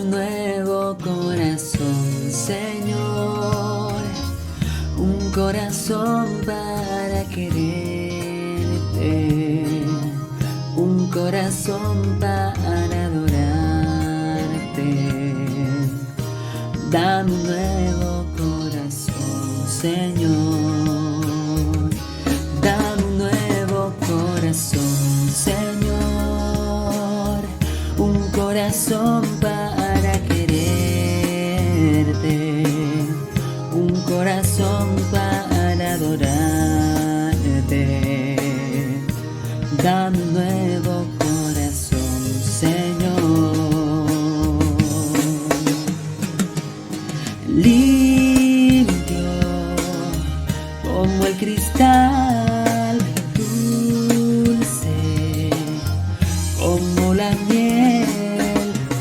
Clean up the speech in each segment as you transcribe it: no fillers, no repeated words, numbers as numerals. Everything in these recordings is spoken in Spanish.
Dame un nuevo corazón, Señor, un corazón para quererte, un corazón para adorarte. Dame un nuevo corazón, Señor. Dame un nuevo corazón, Señor. Un corazón para quererte, un corazón para adorarte. Dame un nuevo corazón, Señor. Limpio como el cristal, dulce como la miel,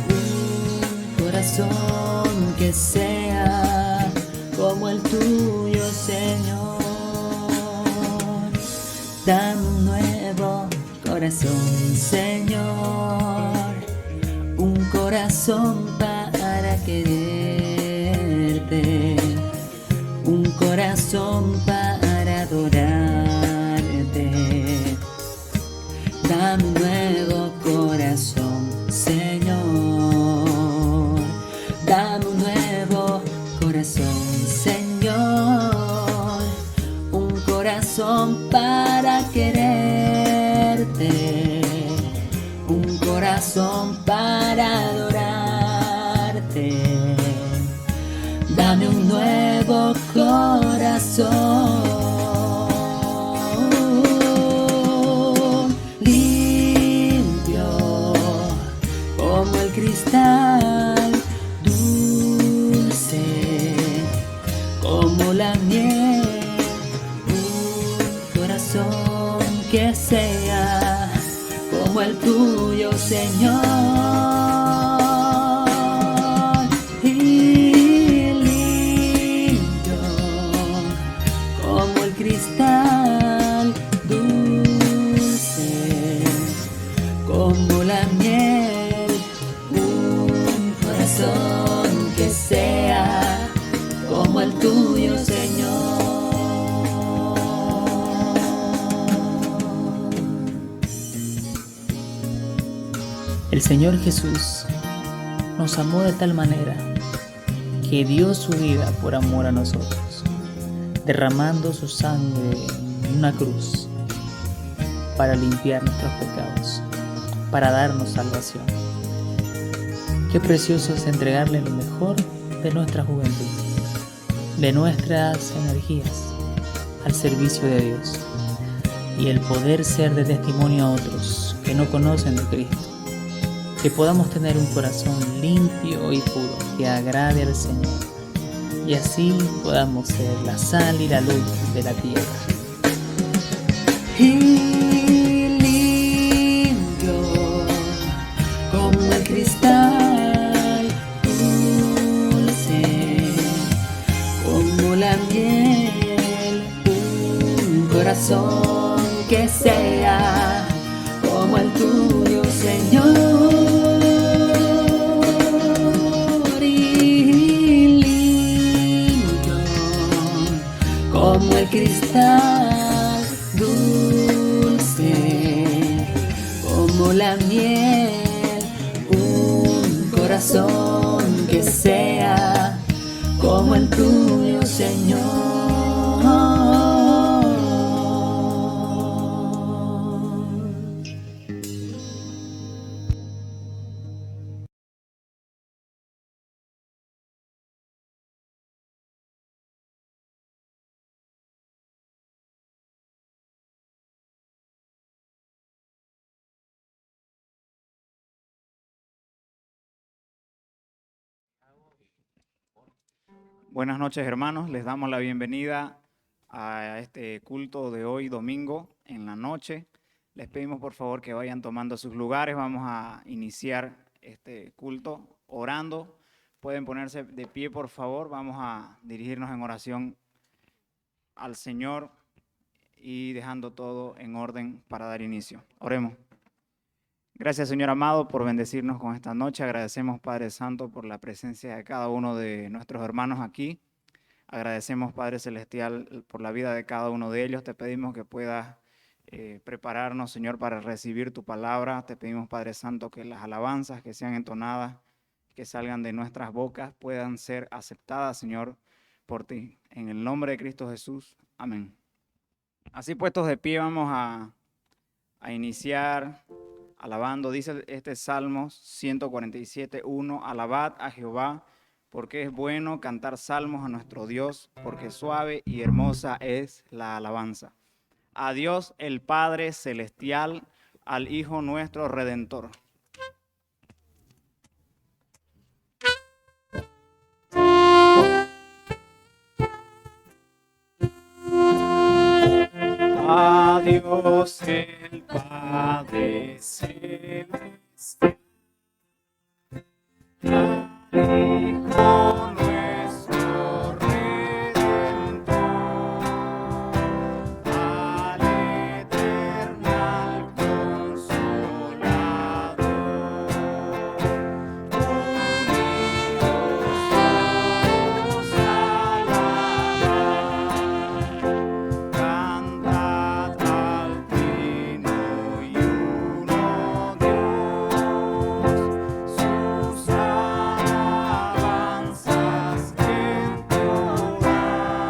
un corazón que sea como el tuyo, Señor. Dame un nuevo corazón, Señor, un corazón para quererte, un corazón para adorarte. Dame un nuevo corazón, Señor. Dame un nuevo corazón, Señor. Un corazón para quererte, un corazón para adorarte. Dame un nuevo corazón, limpio como el cristal, dulce como la miel, un corazón que sea como el tuyo, Señor. Y limpio como el cristal, dulce como la miel, un corazón que sea como el tuyo, Señor. El Señor Jesús nos amó de tal manera que dio su vida por amor a nosotros, derramando su sangre en una cruz para limpiar nuestros pecados, para darnos salvación. Qué precioso es entregarle lo mejor de nuestra juventud, de nuestras energías, al servicio de Dios, y el poder ser de testimonio a otros que no conocen de Cristo. Que podamos tener un corazón limpio y puro que agrade al Señor, y así podamos ser la sal y la luz de la tierra. Y limpio como el cristal, dulce como la miel, un corazón que sea como el tuyo, Señor. Como el cristal, dulce como la miel, un corazón que sea como el tuyo, Señor. Buenas noches, hermanos. Les damos la bienvenida a este culto de hoy, domingo, en la noche. Les pedimos, por favor, que vayan tomando sus lugares. Vamos a iniciar este culto orando. Pueden ponerse de pie, por favor. Vamos a dirigirnos en oración al Señor y dejando todo en orden para dar inicio. Oremos. Gracias, Señor amado, por bendecirnos con esta noche. Agradecemos, Padre Santo, por la presencia de cada uno de nuestros hermanos aquí. Agradecemos, Padre Celestial, por la vida de cada uno de ellos. Te pedimos que puedas prepararnos, Señor, para recibir tu palabra. Te pedimos, Padre Santo, que las alabanzas que sean entonadas, que salgan de nuestras bocas, puedan ser aceptadas, Señor, por ti. En el nombre de Cristo Jesús. Amén. Así puestos de pie, vamos a iniciar alabando. Dice este Salmos 147:1: Alabad a Jehová, porque es bueno cantar salmos a nuestro Dios, porque suave y hermosa es la alabanza. A Dios el Padre Celestial, al Hijo nuestro Redentor. A Dios el Padre Celestial, al Hijo nuestro Redentor, al eternal Consolador, unidos alabar, cantad al Trino y uno Dios, sus alabanzas entonar,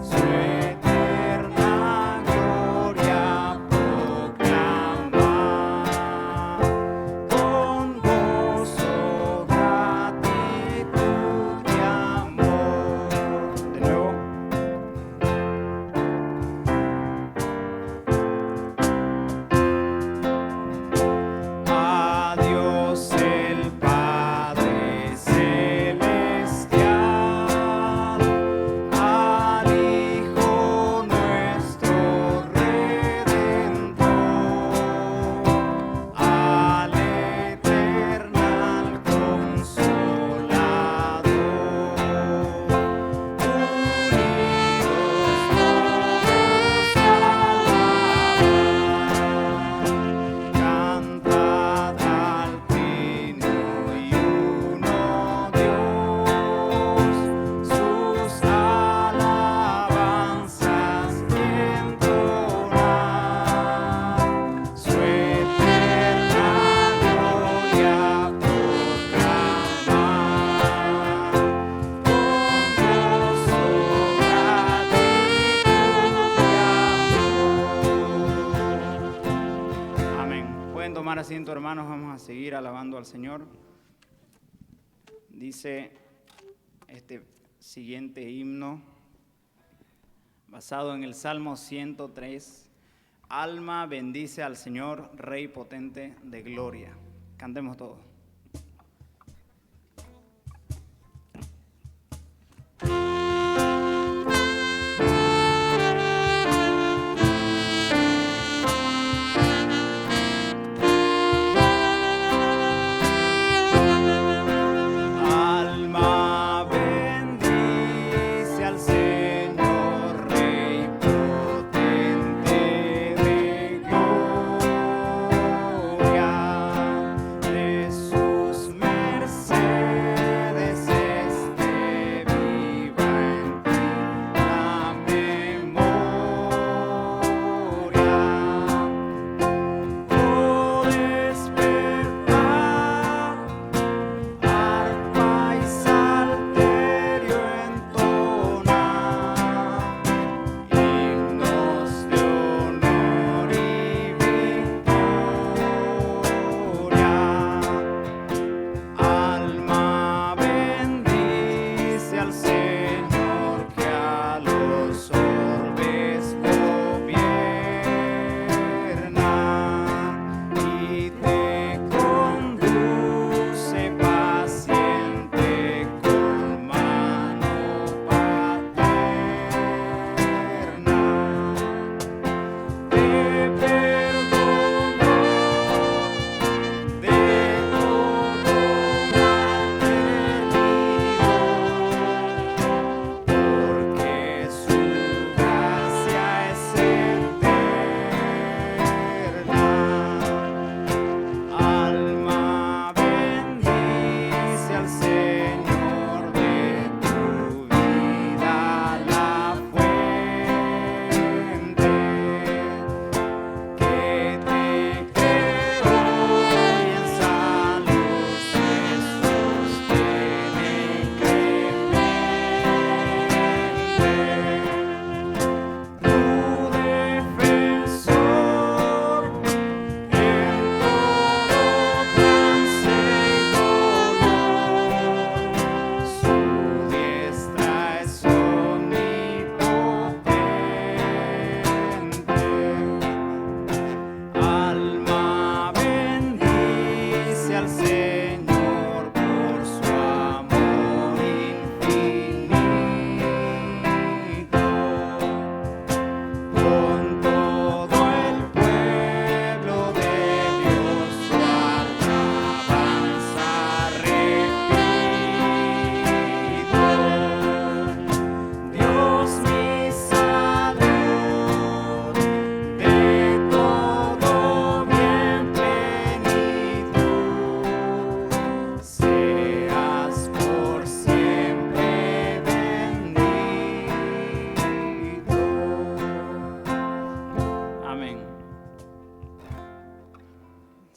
su eterna gloria proclamar, con gozo, gratitud y amor. De nuevo. A Dios el Padre Celestial, al Hijo nuestro Redentor, al eternal Consolador, unidos cantad al Trino y uno Dios, sus alabanzas entonar, su eterna gloria proclamar, con gozo, gratitud y amor. Amén. Pueden tomar asiento, hermanos. Vamos a seguir alabando al Señor. Dice este siguiente himno, basado en el Salmo 103: Alma bendice al Señor, Rey potente de gloria. Cantemos todos. Alma bendice al Señor, Rey potente de gloria, de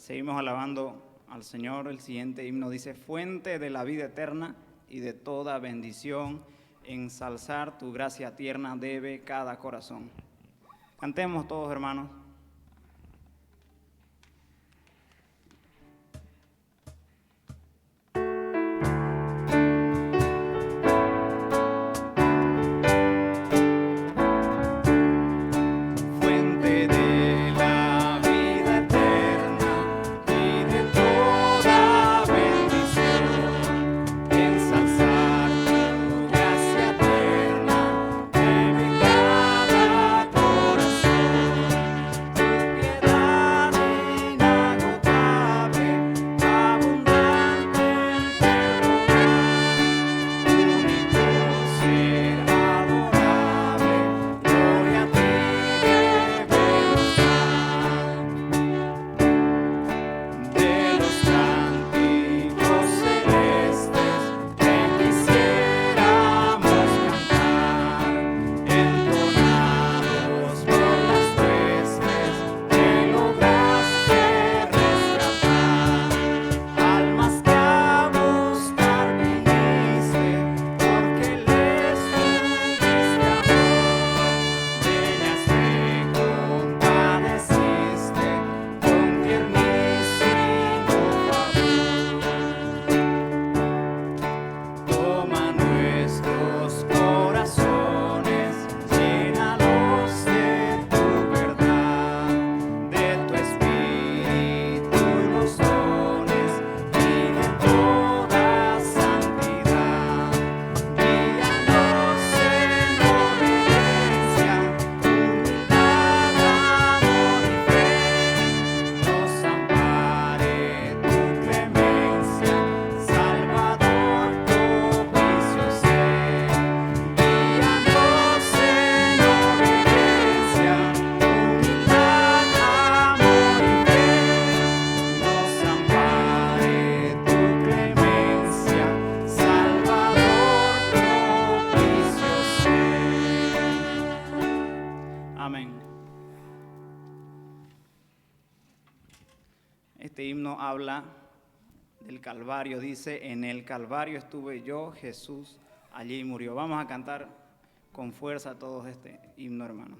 Seguimos alabando al Señor. El siguiente himno dice: fuente de la vida eterna y de toda bendición, ensalzar tu gracia tierna debe cada corazón. Cantemos todos, hermanos. Este himno habla del Calvario, dice: en el Calvario estuve yo, Jesús allí murió. Vamos a cantar con fuerza todos este himno, hermanos.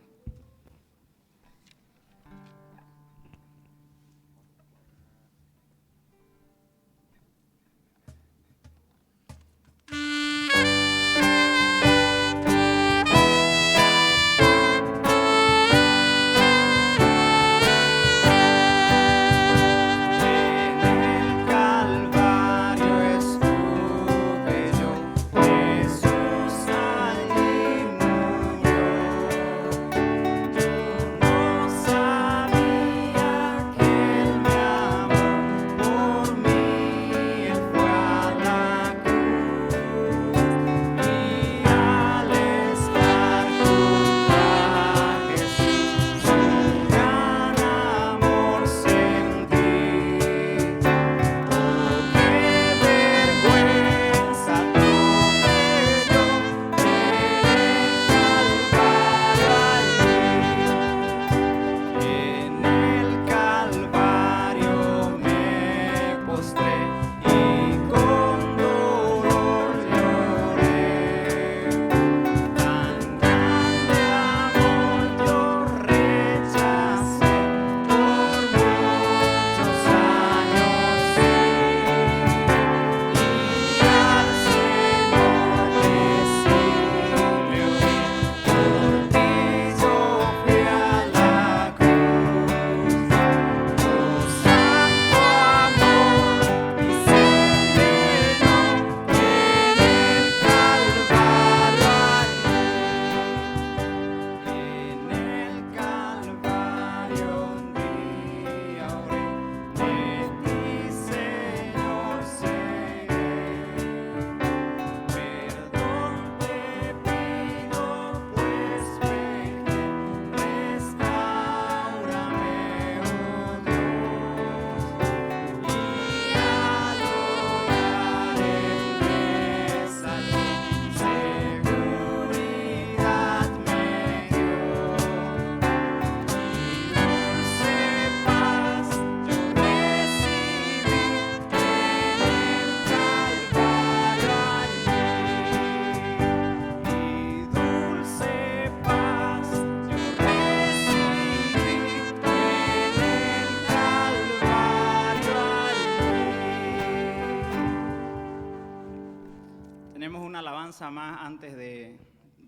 alabanza más antes de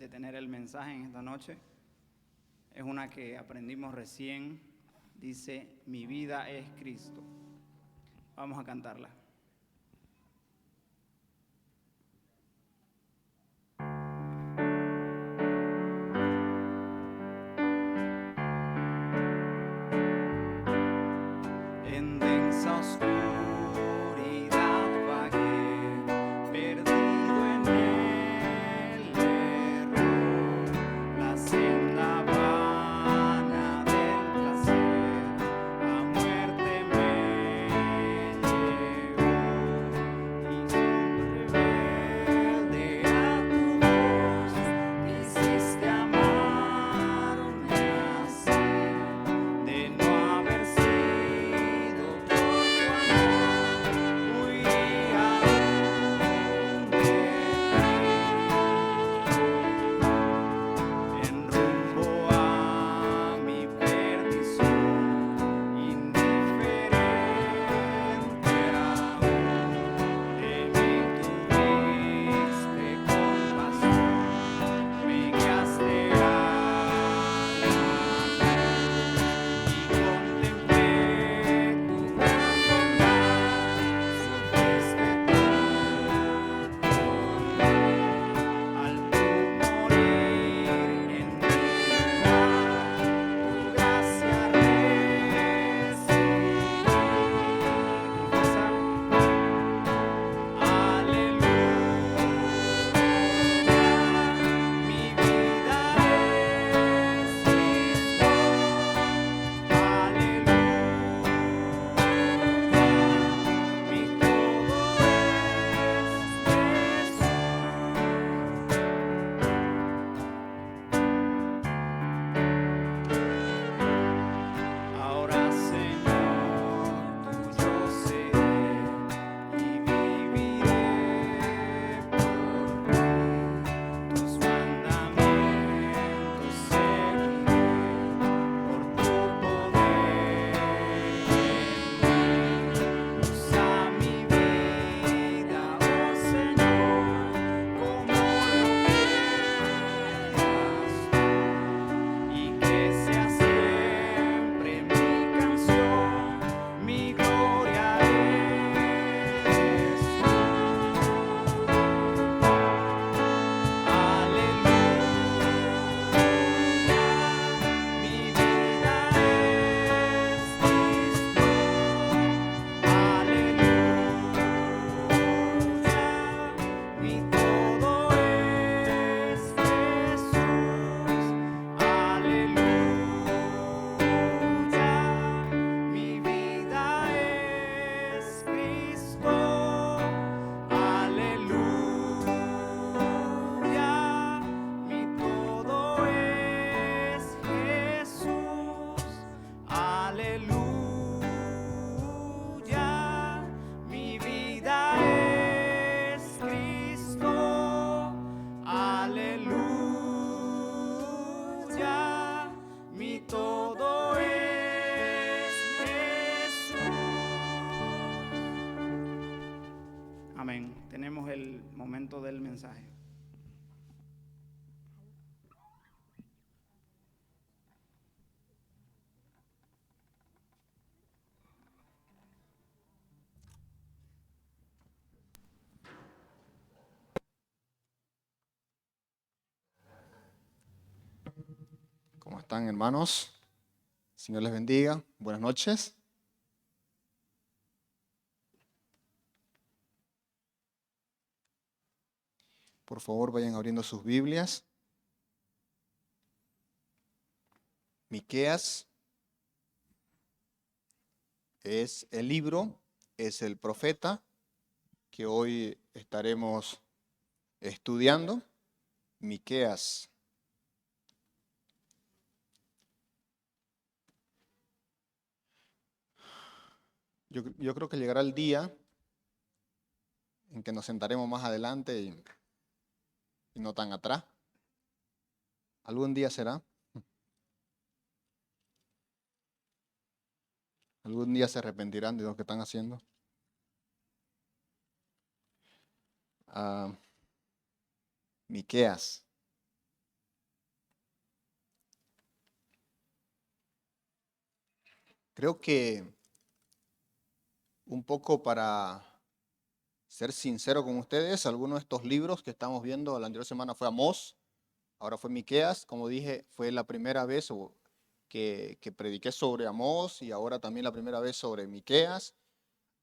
tener el mensaje en esta noche es una que aprendimos recién. Dice, mi vida es Cristo. Vamos a cantarla. En densa oscuridad vagué, perdido en el error, la senda vana del placer, a muerte me llevó, y rebelde a tu voz, quisiste amarme así, de no haber sido por tu amor, huiría aún de ti, en rumbo a mi perdición, indiferente aún, de mí tuviste compasión, me guiaste a la y contemplé tu gran bondad, sufriste tú por mí, al tú morir en mi lugar, tu gracia recibí. Confiesa. Aleluya, mi vida es Cristo. Aleluya, mi todo es Jesús. Ahora, Señor, tuyo seré y viviré por ti. Tus mandamientos seguiré por tu poder en mí. Usa mi vida, oh Señor, como lo quieras tú, y que sea siempre mi canción, mi gloria eres tú. Aleluya, mi vida es Cristo. Aleluya, mi todo es Jesús. Aleluya, mi vida es Cristo. Aleluya, mi todo es Jesús. Aleluya, mi vida es Cristo. Aleluya, mi todo es Jesús. Amén. Tenemos el momento del mensaje. ¿Cómo están, hermanos? Señor les bendiga. Buenas noches. Por favor, vayan abriendo sus Biblias. Miqueas es el libro, es el profeta que hoy estaremos estudiando. Miqueas. Yo creo que llegará el día en que nos sentaremos más adelante y no tan atrás. Algún día será. Algún día se arrepentirán de lo que están haciendo. Miqueas. Creo que un poco para ser sincero con ustedes, algunos de estos libros que estamos viendo la anterior semana fue Amós, ahora fue Miqueas. Como dije, fue la primera vez que prediqué sobre Amós y ahora también la primera vez sobre Miqueas.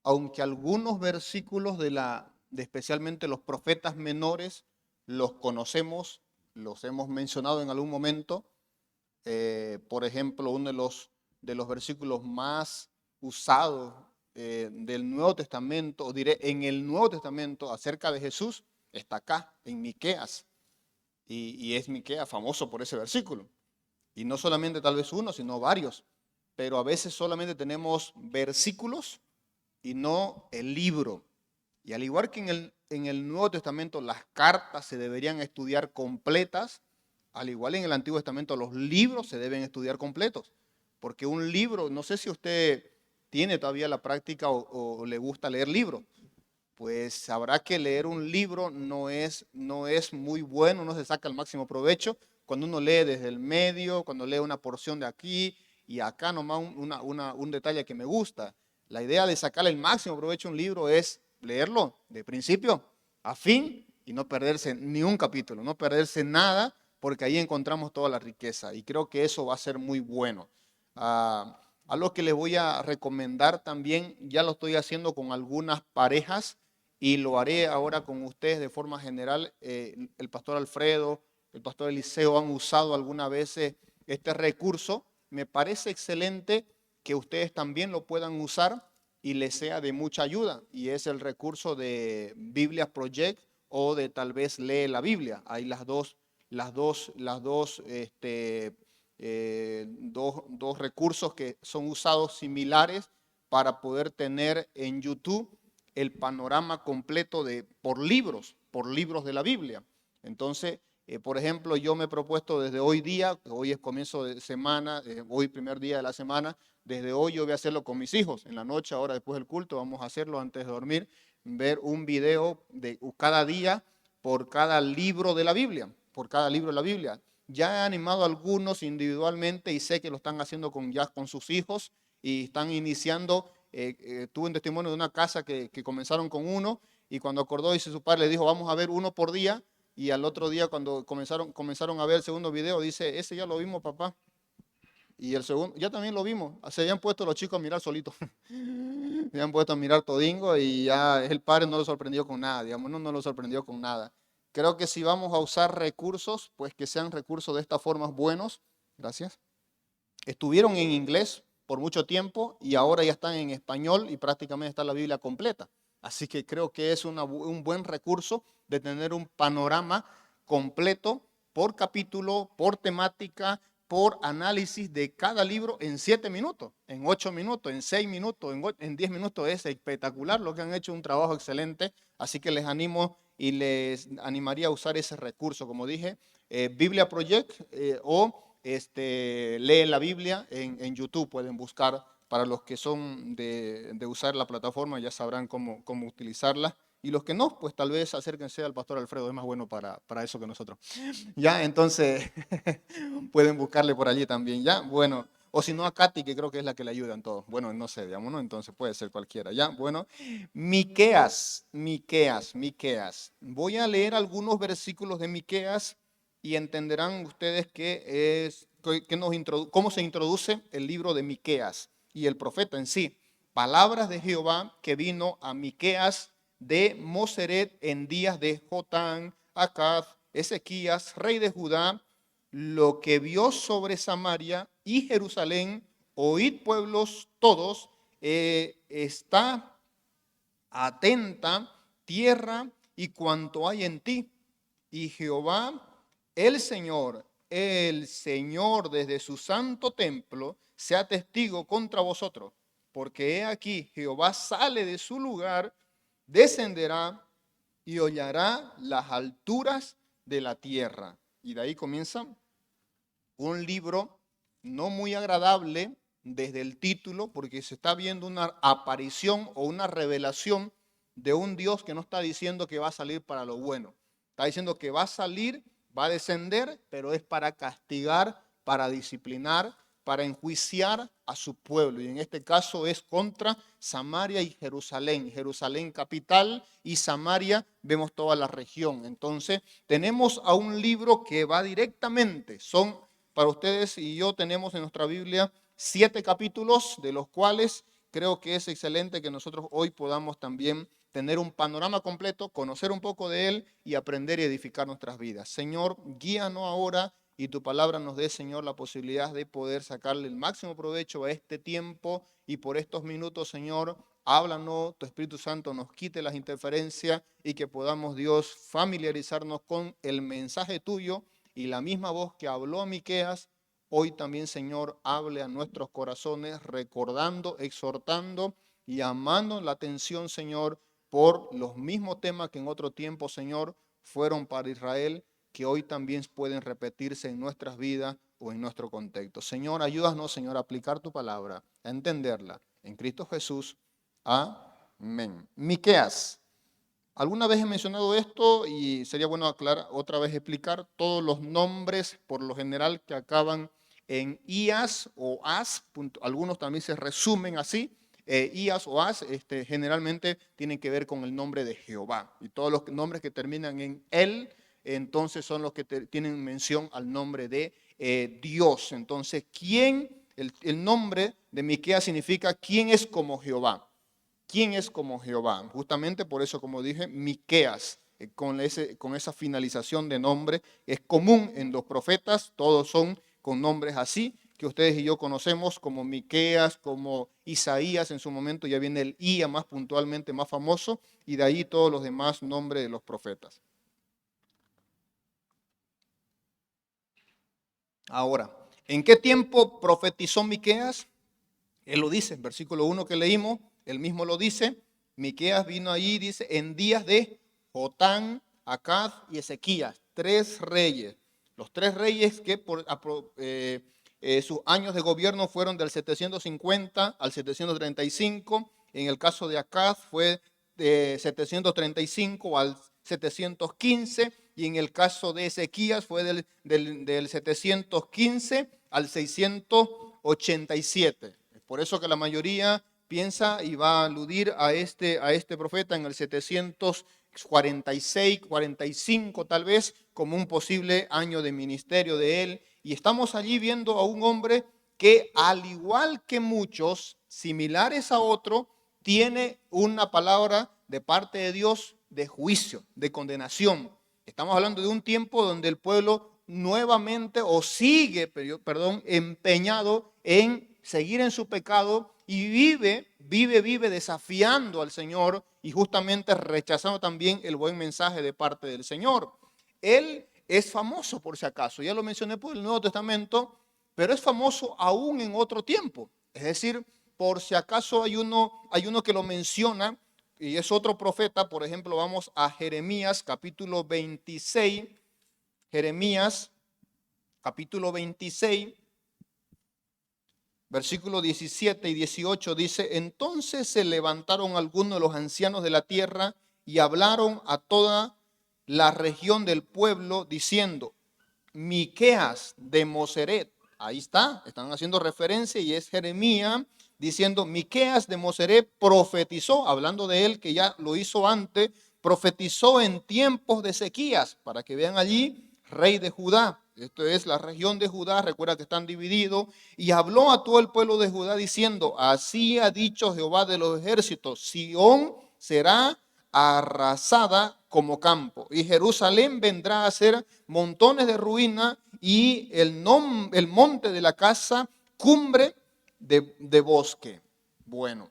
Aunque algunos versículos de especialmente los profetas menores los conocemos, los hemos mencionado en algún momento. Por ejemplo, uno de los versículos más usados del Nuevo Testamento, o diré en el Nuevo Testamento acerca de Jesús, está acá, en Miqueas. Y es Miqueas famoso por ese versículo. Y no solamente tal vez uno, sino varios. Pero a veces solamente tenemos versículos y no el libro. Y al igual que en el Nuevo Testamento las cartas se deberían estudiar completas, al igual en el Antiguo Testamento los libros se deben estudiar completos. Porque un libro, no sé si usted tiene todavía la práctica o le gusta leer libros, pues sabrá que leer un libro no es muy bueno, no se saca el máximo provecho cuando uno lee desde el medio, cuando lee una porción de aquí y acá nomás un detalle que me gusta. La idea de sacarle el máximo provecho a un libro es leerlo de principio a fin y no perderse ni un capítulo, no perderse nada, porque ahí encontramos toda la riqueza y creo que eso va a ser muy bueno. Algo que les voy a recomendar también, ya lo estoy haciendo con algunas parejas y lo haré ahora con ustedes de forma general. El pastor Alfredo, el pastor Eliseo han usado algunas veces este recurso. Me parece excelente que ustedes también lo puedan usar y les sea de mucha ayuda. Y es el recurso de Biblia Project o de tal vez lee la Biblia. Hay dos recursos que son usados similares para poder tener en YouTube el panorama completo por libros de la Biblia. Entonces, por ejemplo, yo me he propuesto desde hoy día, hoy es comienzo de semana, hoy primer día de la semana, desde hoy yo voy a hacerlo con mis hijos. En la noche, ahora después del culto, vamos a hacerlo antes de dormir, ver un video de cada día por cada libro de la Biblia, por cada libro de la Biblia. Ya he animado a algunos individualmente y sé que lo están haciendo ya con sus hijos y están iniciando. Tuve un testimonio de una casa que comenzaron con uno y cuando acordó, dice su padre, le dijo, vamos a ver uno por día. Y al otro día cuando comenzaron a ver el segundo video, dice, ese ya lo vimos, papá. Y el segundo, ya también lo vimos. Se habían puesto los chicos a mirar solitos. Se habían puesto a mirar todingo y ya el padre no lo sorprendió con nada, digamos, no lo sorprendió con nada. Creo que si vamos a usar recursos, pues que sean recursos de estas formas buenos. Gracias. Estuvieron en inglés por mucho tiempo y ahora ya están en español y prácticamente está la Biblia completa. Así que creo que es un buen recurso de tener un panorama completo por capítulo, por temática, por análisis de cada libro en 7 minutos, en 8 minutos, en 6 minutos, en 10 minutos. Es espectacular lo que han hecho, un trabajo excelente. Así que les animo y les animaría a usar ese recurso. Como dije, Biblia Project leen la Biblia en YouTube, pueden buscar. Para los que son de usar la plataforma ya sabrán cómo utilizarla. Y los que no, pues tal vez acérquense al pastor Alfredo, es más bueno para eso que nosotros. Ya, entonces pueden buscarle por allí también, ya. Bueno, o si no a Katy, que creo que es la que le ayuda en todo. Bueno, no sé, digamos, ¿no? Entonces puede ser cualquiera, ya. Bueno, Miqueas. Voy a leer algunos versículos de Miqueas y entenderán ustedes cómo se introduce el libro de Miqueas y el profeta en sí. Palabras de Jehová que vino a Miqueas de Moseret en días de Jotán, Acaz, Ezequías, rey de Judá, lo que vio sobre Samaria y Jerusalén. Oíd, pueblos todos, está atenta tierra y cuanto hay en ti. Y Jehová, el Señor desde su santo templo, sea testigo contra vosotros. Porque he aquí, Jehová sale de su lugar, descenderá y hollará las alturas de la tierra. Y de ahí comienza un libro no muy agradable desde el título, porque se está viendo una aparición o una revelación de un Dios que no está diciendo que va a salir para lo bueno. Está diciendo que va a salir, va a descender, pero es para castigar, para disciplinar, para enjuiciar a su pueblo. Y en este caso es contra Samaria y Jerusalén. Jerusalén capital y Samaria vemos toda la región. Entonces tenemos a un libro que va directamente. Son, para ustedes y yo tenemos en nuestra Biblia 7 capítulos, de los cuales creo que es excelente que nosotros hoy podamos también tener un panorama completo, conocer un poco de él y aprender y edificar nuestras vidas. Señor, guíanos ahora y tu palabra nos dé, Señor, la posibilidad de poder sacarle el máximo provecho a este tiempo y por estos minutos, Señor, háblanos, tu Espíritu Santo nos quite las interferencias y que podamos, Dios, familiarizarnos con el mensaje tuyo y la misma voz que habló a Miqueas, hoy también, Señor, hable a nuestros corazones, recordando, exhortando y llamando la atención, Señor, por los mismos temas que en otro tiempo, Señor, fueron para Israel, que hoy también pueden repetirse en nuestras vidas o en nuestro contexto. Señor, ayúdanos, Señor, a aplicar tu palabra, a entenderla. En Cristo Jesús. Amén. Miqueas. Alguna vez he mencionado esto y sería bueno aclarar, otra vez explicar todos los nombres, por lo general, que acaban en IAS o AS. Algunos también se resumen así. IAS o AS generalmente tienen que ver con el nombre de Jehová. Y todos los nombres que terminan en él, entonces son los que tienen mención al nombre de Dios. Entonces, el nombre de Miqueas significa ¿quién es como Jehová? ¿Quién es como Jehová? Justamente por eso, como dije, Miqueas, con esa finalización de nombre, es común en los profetas, todos son con nombres así, que ustedes y yo conocemos como Miqueas, como Isaías en su momento, ya viene el Ia más puntualmente, más famoso, y de ahí todos los demás nombres de los profetas. Ahora, ¿en qué tiempo profetizó Miqueas? Él lo dice, en versículo 1 que leímos, él mismo lo dice. Miqueas vino allí, dice, en días de Jotán, Acaz y Ezequías, 3 reyes. Los 3 reyes que sus años de gobierno fueron del 750 al 735. En el caso de Acaz fue de 735 al 715. Y en el caso de Ezequías fue del 715 al 687. Por eso que la mayoría piensa y va a aludir a este profeta en el 746, 45 tal vez, como un posible año de ministerio de él. Y estamos allí viendo a un hombre que, al igual que muchos, similares a otro, tiene una palabra de parte de Dios de juicio, de condenación. Estamos hablando de un tiempo donde el pueblo nuevamente sigue empeñado en seguir en su pecado y vive desafiando al Señor y justamente rechazando también el buen mensaje de parte del Señor. Él es famoso, por si acaso, ya lo mencioné por el Nuevo Testamento, pero es famoso aún en otro tiempo. Es decir, por si acaso hay uno que lo menciona y es otro profeta. Por ejemplo, vamos a Jeremías capítulo 26. Jeremías capítulo 26. Versículos 17 y 18 dice, entonces se levantaron algunos de los ancianos de la tierra y hablaron a toda la región del pueblo diciendo, Miqueas de Moseret, ahí están haciendo referencia y es Jeremías diciendo, Miqueas de Moseret profetizó, hablando de él que ya lo hizo antes, profetizó en tiempos de Ezequías, para que vean allí, rey de Judá. Esto es la región de Judá, recuerda que están divididos, y habló a todo el pueblo de Judá diciendo, así ha dicho Jehová de los ejércitos, Sión será arrasada como campo, y Jerusalén vendrá a ser montones de ruina, y el monte de la casa, cumbre de bosque. Bueno,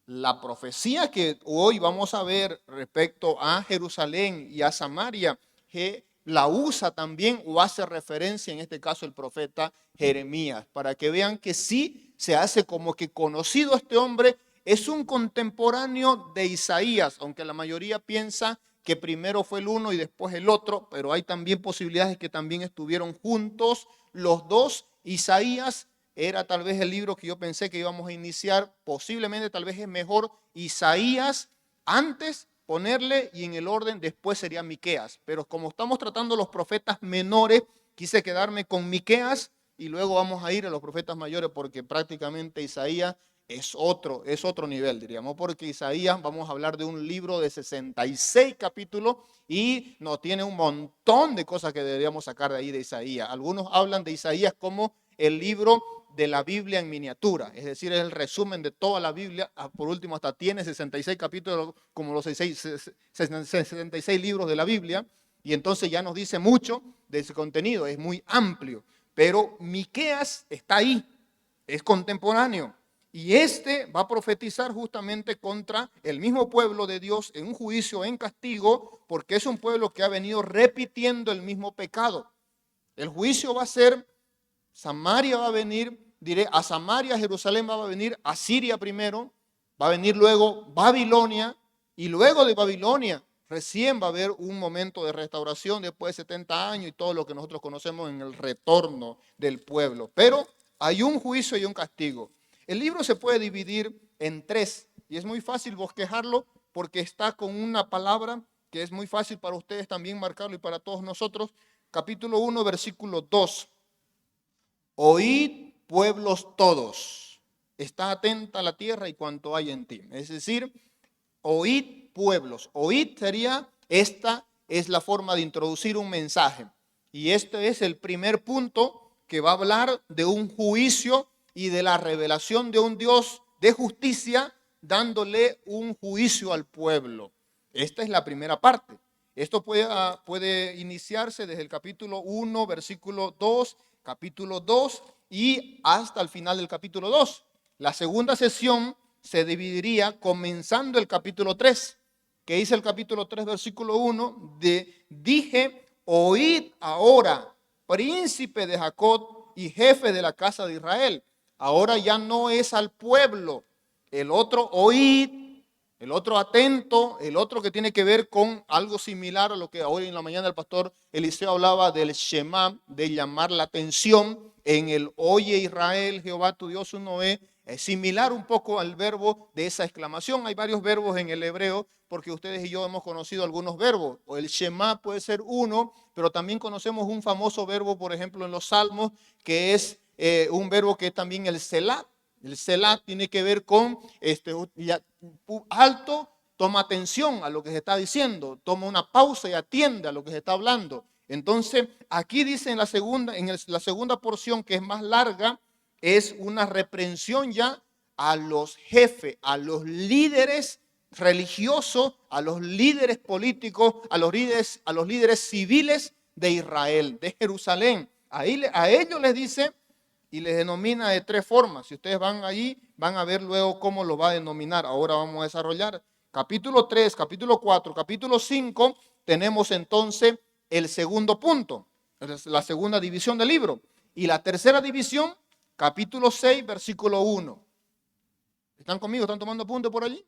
la profecía que hoy vamos a ver respecto a Jerusalén y a Samaria, que la usa también o hace referencia, en este caso el profeta Jeremías, para que vean que sí se hace como que conocido este hombre, es un contemporáneo de Isaías, aunque la mayoría piensa que primero fue el uno y después el otro, pero hay también posibilidades que también estuvieron juntos los dos. Isaías era tal vez el libro que yo pensé que íbamos a iniciar, posiblemente tal vez es mejor Isaías antes ponerle y en el orden después sería Miqueas. Pero como estamos tratando los profetas menores, quise quedarme con Miqueas y luego vamos a ir a los profetas mayores porque prácticamente Isaías es otro nivel, diríamos, porque Isaías, vamos a hablar de un libro de 66 capítulos y nos tiene un montón de cosas que deberíamos sacar de ahí de Isaías. Algunos hablan de Isaías como el libro de la Biblia en miniatura, es decir, es el resumen de toda la Biblia. Por último, hasta tiene 66 capítulos como los 66 libros de la Biblia, y entonces ya nos dice mucho de ese contenido, es muy amplio. Pero Miqueas está ahí, es contemporáneo. Y este va a profetizar justamente contra el mismo pueblo de Dios en un juicio, en castigo, porque es un pueblo que ha venido repitiendo el mismo pecado. El juicio va a ser, Samaria va a venir, a Samaria, Jerusalén va a venir, Asiria primero, va a venir luego Babilonia, y luego de Babilonia recién va a haber un momento de restauración después de 70 años y todo lo que nosotros conocemos en el retorno del pueblo. Pero hay un juicio y un castigo. El libro se puede dividir en 3 y es muy fácil bosquejarlo porque está con una palabra que es muy fácil para ustedes también marcarlo y para todos nosotros. Capítulo 1, versículo 2. Oíd, pueblos todos, está atenta la tierra y cuanto hay en ti. Es decir, oíd, pueblos. Oíd sería, esta es la forma de introducir un mensaje. Y este es el primer punto que va a hablar de un juicio y de la revelación de un Dios de justicia dándole un juicio al pueblo. Esta es la primera parte. Esto puede iniciarse desde el capítulo 1, versículo 2, capítulo 2 y hasta el final del capítulo 2. La segunda sesión se dividiría comenzando el capítulo 3, que dice el capítulo 3, versículo 1, dije, oíd ahora, príncipe de Jacob y jefe de la casa de Israel. Ahora ya no es al pueblo, el otro oíd, el otro atento, el otro que tiene que ver con algo similar a lo que hoy en la mañana el pastor Eliseo hablaba del Shema, de llamar la atención en el oye Israel, Jehová tu Dios uno es similar un poco al verbo de esa exclamación. Hay varios verbos en el hebreo porque ustedes y yo hemos conocido algunos verbos. O el Shema puede ser uno, pero también conocemos un famoso verbo, por ejemplo, en los Salmos, que es un verbo que es también el Selah. El Selah tiene que ver con alto, toma atención a lo que se está diciendo, toma una pausa y atiende a lo que se está hablando. Entonces, aquí dice en la segunda porción, que es más larga, es una reprensión ya a los jefes, a los líderes religiosos, a los líderes políticos, a los líderes civiles de Israel, de Jerusalén. A ellos les dice y les denomina de 3 formas. Si ustedes van allí, van a ver luego cómo lo va a denominar. Ahora vamos a desarrollar. Capítulo 3, capítulo 4, capítulo 5, tenemos entonces el segundo punto, la segunda división del libro. Y la tercera división, capítulo 6, versículo 1. ¿Están conmigo? ¿Están tomando apunte por allí?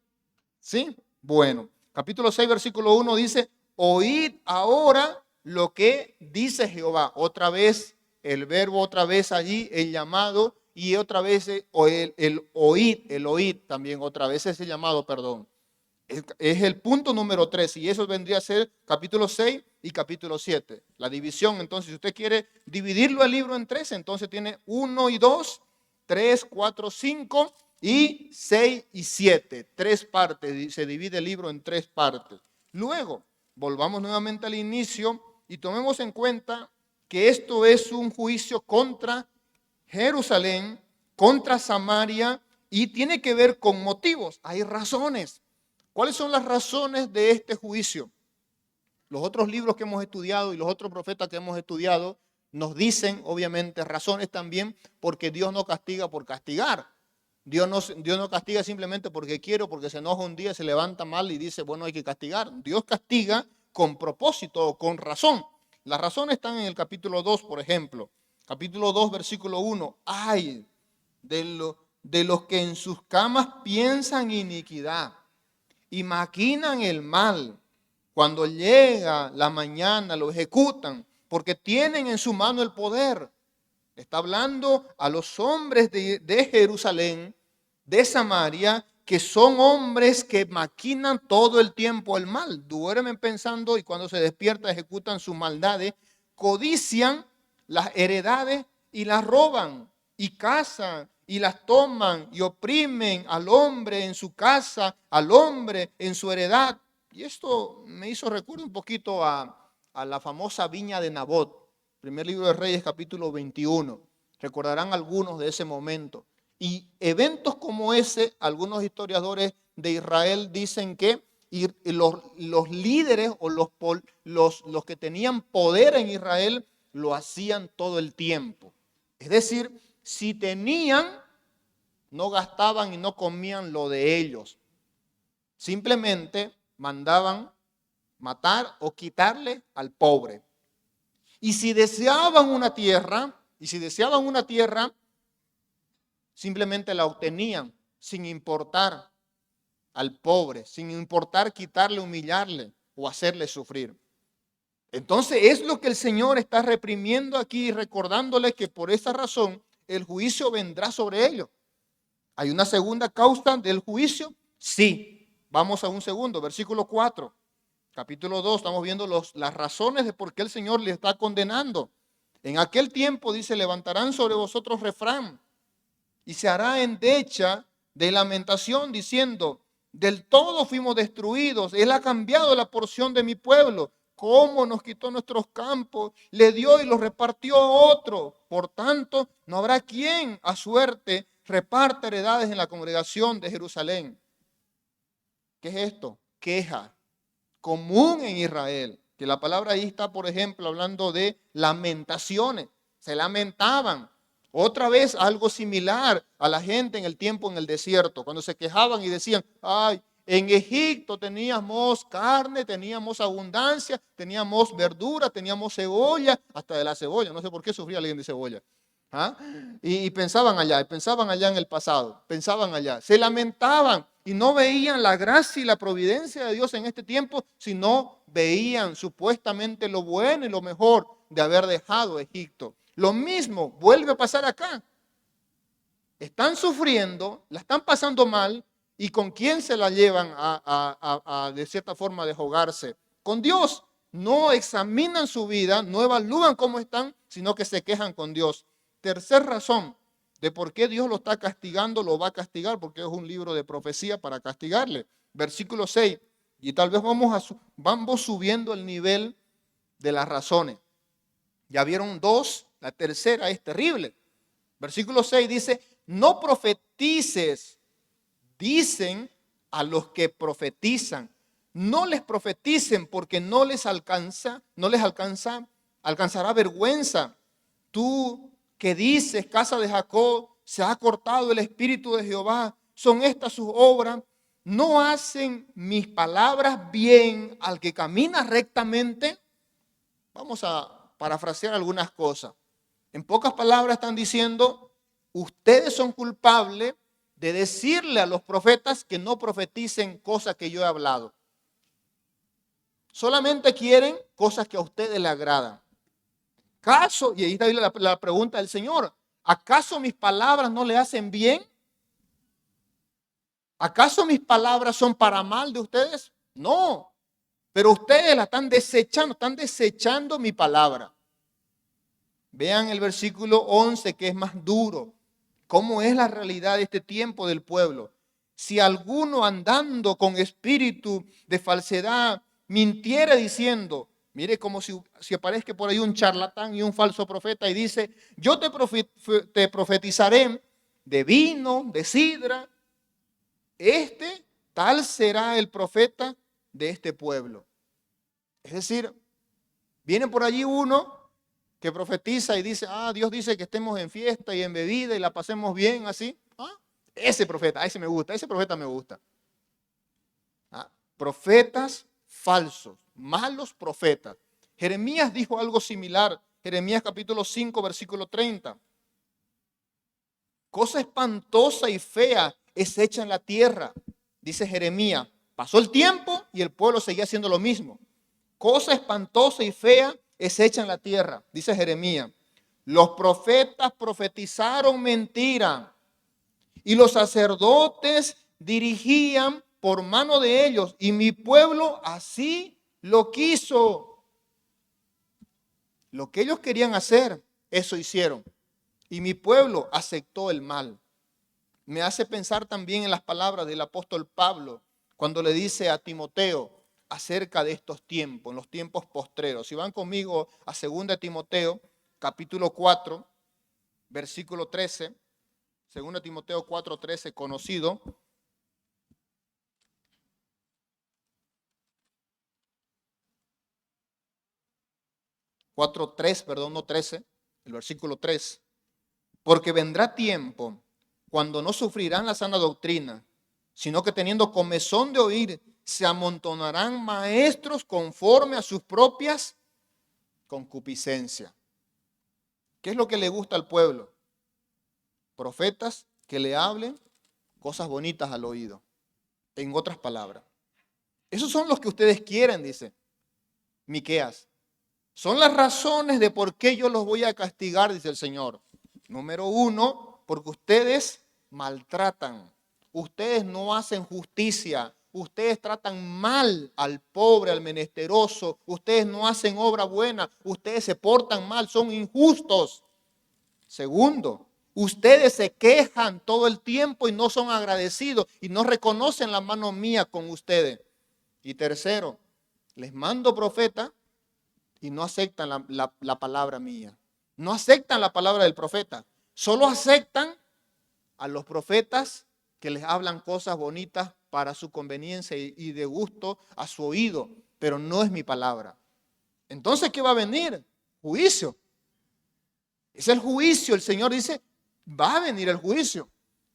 ¿Sí? Bueno, capítulo 6, versículo 1 dice, oíd ahora lo que dice Jehová. Otra vez el verbo, otra vez allí el llamado y otra vez el oíd también otra vez ese llamado, perdón. Es el punto número 3 y eso vendría a ser capítulo 6 y capítulo 7. La división, entonces, si usted quiere dividirlo el libro en 3, entonces tiene 1 y 2, 3, 4, 5 y 6 y 7. 3 partes, se divide el libro en 3 partes. Luego, volvamos nuevamente al inicio y tomemos en cuenta que esto es un juicio contra Jerusalén, contra Samaria y tiene que ver con motivos. Hay razones. ¿Cuáles son las razones de este juicio? Los otros libros que hemos estudiado y los otros profetas que hemos estudiado nos dicen, obviamente, razones también porque Dios no castiga por castigar. Dios no castiga simplemente porque quiere o porque se enoja un día, se levanta mal y dice, bueno, hay que castigar. Dios castiga con propósito o con razón. Las razones están en el capítulo 2, por ejemplo. Capítulo 2, versículo 1. Ay de los que en sus camas piensan iniquidad y maquinan el mal. Cuando llega la mañana lo ejecutan porque tienen en su mano el poder. Está hablando a los hombres de Jerusalén, de Samaria, que son hombres que maquinan todo el tiempo el mal. Duermen pensando y cuando se despiertan ejecutan sus maldades. Codician las heredades y las roban y cazan y las toman y oprimen al hombre en su casa, al hombre en su heredad. Y esto me hizo recuerdo un poquito a la famosa viña de Nabot, primer libro de Reyes, capítulo 21. Recordarán algunos de ese momento. Y eventos como ese, algunos historiadores de Israel dicen que los líderes o los que tenían poder en Israel lo hacían todo el tiempo. Es decir, si tenían, no gastaban y no comían lo de ellos. Simplemente mandaban matar o quitarle al pobre. Y si deseaban una tierra, simplemente la obtenían sin importar al pobre, sin importar quitarle, humillarle o hacerle sufrir. Entonces es lo que el Señor está reprimiendo aquí y recordándoles que por esa razón el juicio vendrá sobre ellos. ¿Hay una segunda causa del juicio? Sí. Vamos a un segundo, versículo 4. Capítulo 2, estamos viendo las razones de por qué el Señor les está condenando. En aquel tiempo, dice, levantarán sobre vosotros refrán y se hará endecha de lamentación diciendo, del todo fuimos destruidos, Él ha cambiado la porción de mi pueblo. ¿Cómo nos quitó nuestros campos? Le dio y los repartió a otro. Por tanto, no habrá quien a suerte reparta heredades en la congregación de Jerusalén. ¿Qué es esto? Queja común en Israel, que la palabra ahí está, por ejemplo, hablando de lamentaciones. Se lamentaban. Otra vez algo similar a la gente en el tiempo en el desierto, cuando se quejaban y decían, ay, en Egipto teníamos carne, teníamos abundancia, teníamos verdura, teníamos cebolla, hasta de la cebolla, no sé por qué sufría alguien de cebolla. ¿Ah? Y pensaban allá en el pasado, pensaban allá, se lamentaban y no veían la gracia y la providencia de Dios en este tiempo, sino veían supuestamente lo bueno y lo mejor de haber dejado Egipto. Lo mismo vuelve a pasar acá. Están sufriendo, la están pasando mal, ¿y con quién se la llevan de cierta forma a deshogarse? Con Dios. No examinan su vida, no evalúan cómo están, sino que se quejan con Dios. Tercer razón de por qué Dios lo está castigando, lo va a castigar, porque es un libro de profecía para castigarle. Versículo 6, y tal vez vamos subiendo el nivel de las razones. Ya vieron dos, la tercera es terrible. Versículo 6 dice, no profetices, dicen a los que profetizan. No les profeticen porque alcanzará vergüenza. Tú que dices, casa de Jacob, se ha cortado el espíritu de Jehová, son estas sus obras, no hacen mis palabras bien al que camina rectamente. Vamos a parafrasear algunas cosas. En pocas palabras están diciendo, ustedes son culpables de decirle a los profetas que no profeticen cosas que yo he hablado. Solamente quieren cosas que a ustedes les agradan. ¿Acaso, y ahí está la pregunta del Señor, ¿acaso mis palabras no le hacen bien? ¿Acaso mis palabras son para mal de ustedes? No, pero ustedes la están desechando mi palabra. Vean el versículo 11 que es más duro. ¿Cómo es la realidad de este tiempo del pueblo? Si alguno andando con espíritu de falsedad mintiere diciendo, mire como si aparezca por ahí un charlatán y un falso profeta y dice, yo te profetizaré de vino, de sidra. Tal será el profeta de este pueblo. Es decir, viene por allí uno que profetiza y dice, Dios dice que estemos en fiesta y en bebida y la pasemos bien así. Ese profeta, ese profeta me gusta. Profetas falsos, malos profetas. Jeremías dijo algo similar. Jeremías capítulo 5, versículo 30. Cosa espantosa y fea es hecha en la tierra, dice Jeremías. Pasó el tiempo y el pueblo seguía haciendo lo mismo. Cosa espantosa y fea es hecha en la tierra, dice Jeremías. Los profetas profetizaron mentira y los sacerdotes dirigían por mano de ellos, y mi pueblo así lo quiso. Lo que ellos querían hacer, eso hicieron. Y mi pueblo aceptó el mal. Me hace pensar también en las palabras del apóstol Pablo, cuando le dice a Timoteo acerca de estos tiempos, en los tiempos postreros. Si van conmigo a 2 Timoteo, capítulo 4, versículo 13. 2 Timoteo 4:13, conocido. 4:3, perdón, no 13, el versículo 3. Porque vendrá tiempo cuando no sufrirán la sana doctrina, sino que teniendo comezón de oír, se amontonarán maestros conforme a sus propias concupiscencias. ¿Qué es lo que le gusta al pueblo? Profetas que le hablen cosas bonitas al oído. En otras palabras, esos son los que ustedes quieren, dice Miqueas. Son las razones de por qué yo los voy a castigar, dice el Señor. Número 1, porque ustedes maltratan, ustedes no hacen justicia, ustedes tratan mal al pobre, al menesteroso, ustedes no hacen obra buena, ustedes se portan mal, son injustos. Segundo, ustedes se quejan todo el tiempo y no son agradecidos y no reconocen la mano mía con ustedes. Y tercero, les mando profeta y no aceptan la palabra mía. No aceptan la palabra del profeta. Solo aceptan a los profetas que les hablan cosas bonitas para su conveniencia y de gusto a su oído. Pero no es mi palabra. Entonces, ¿qué va a venir? Juicio. Es el juicio. El Señor dice, va a venir el juicio.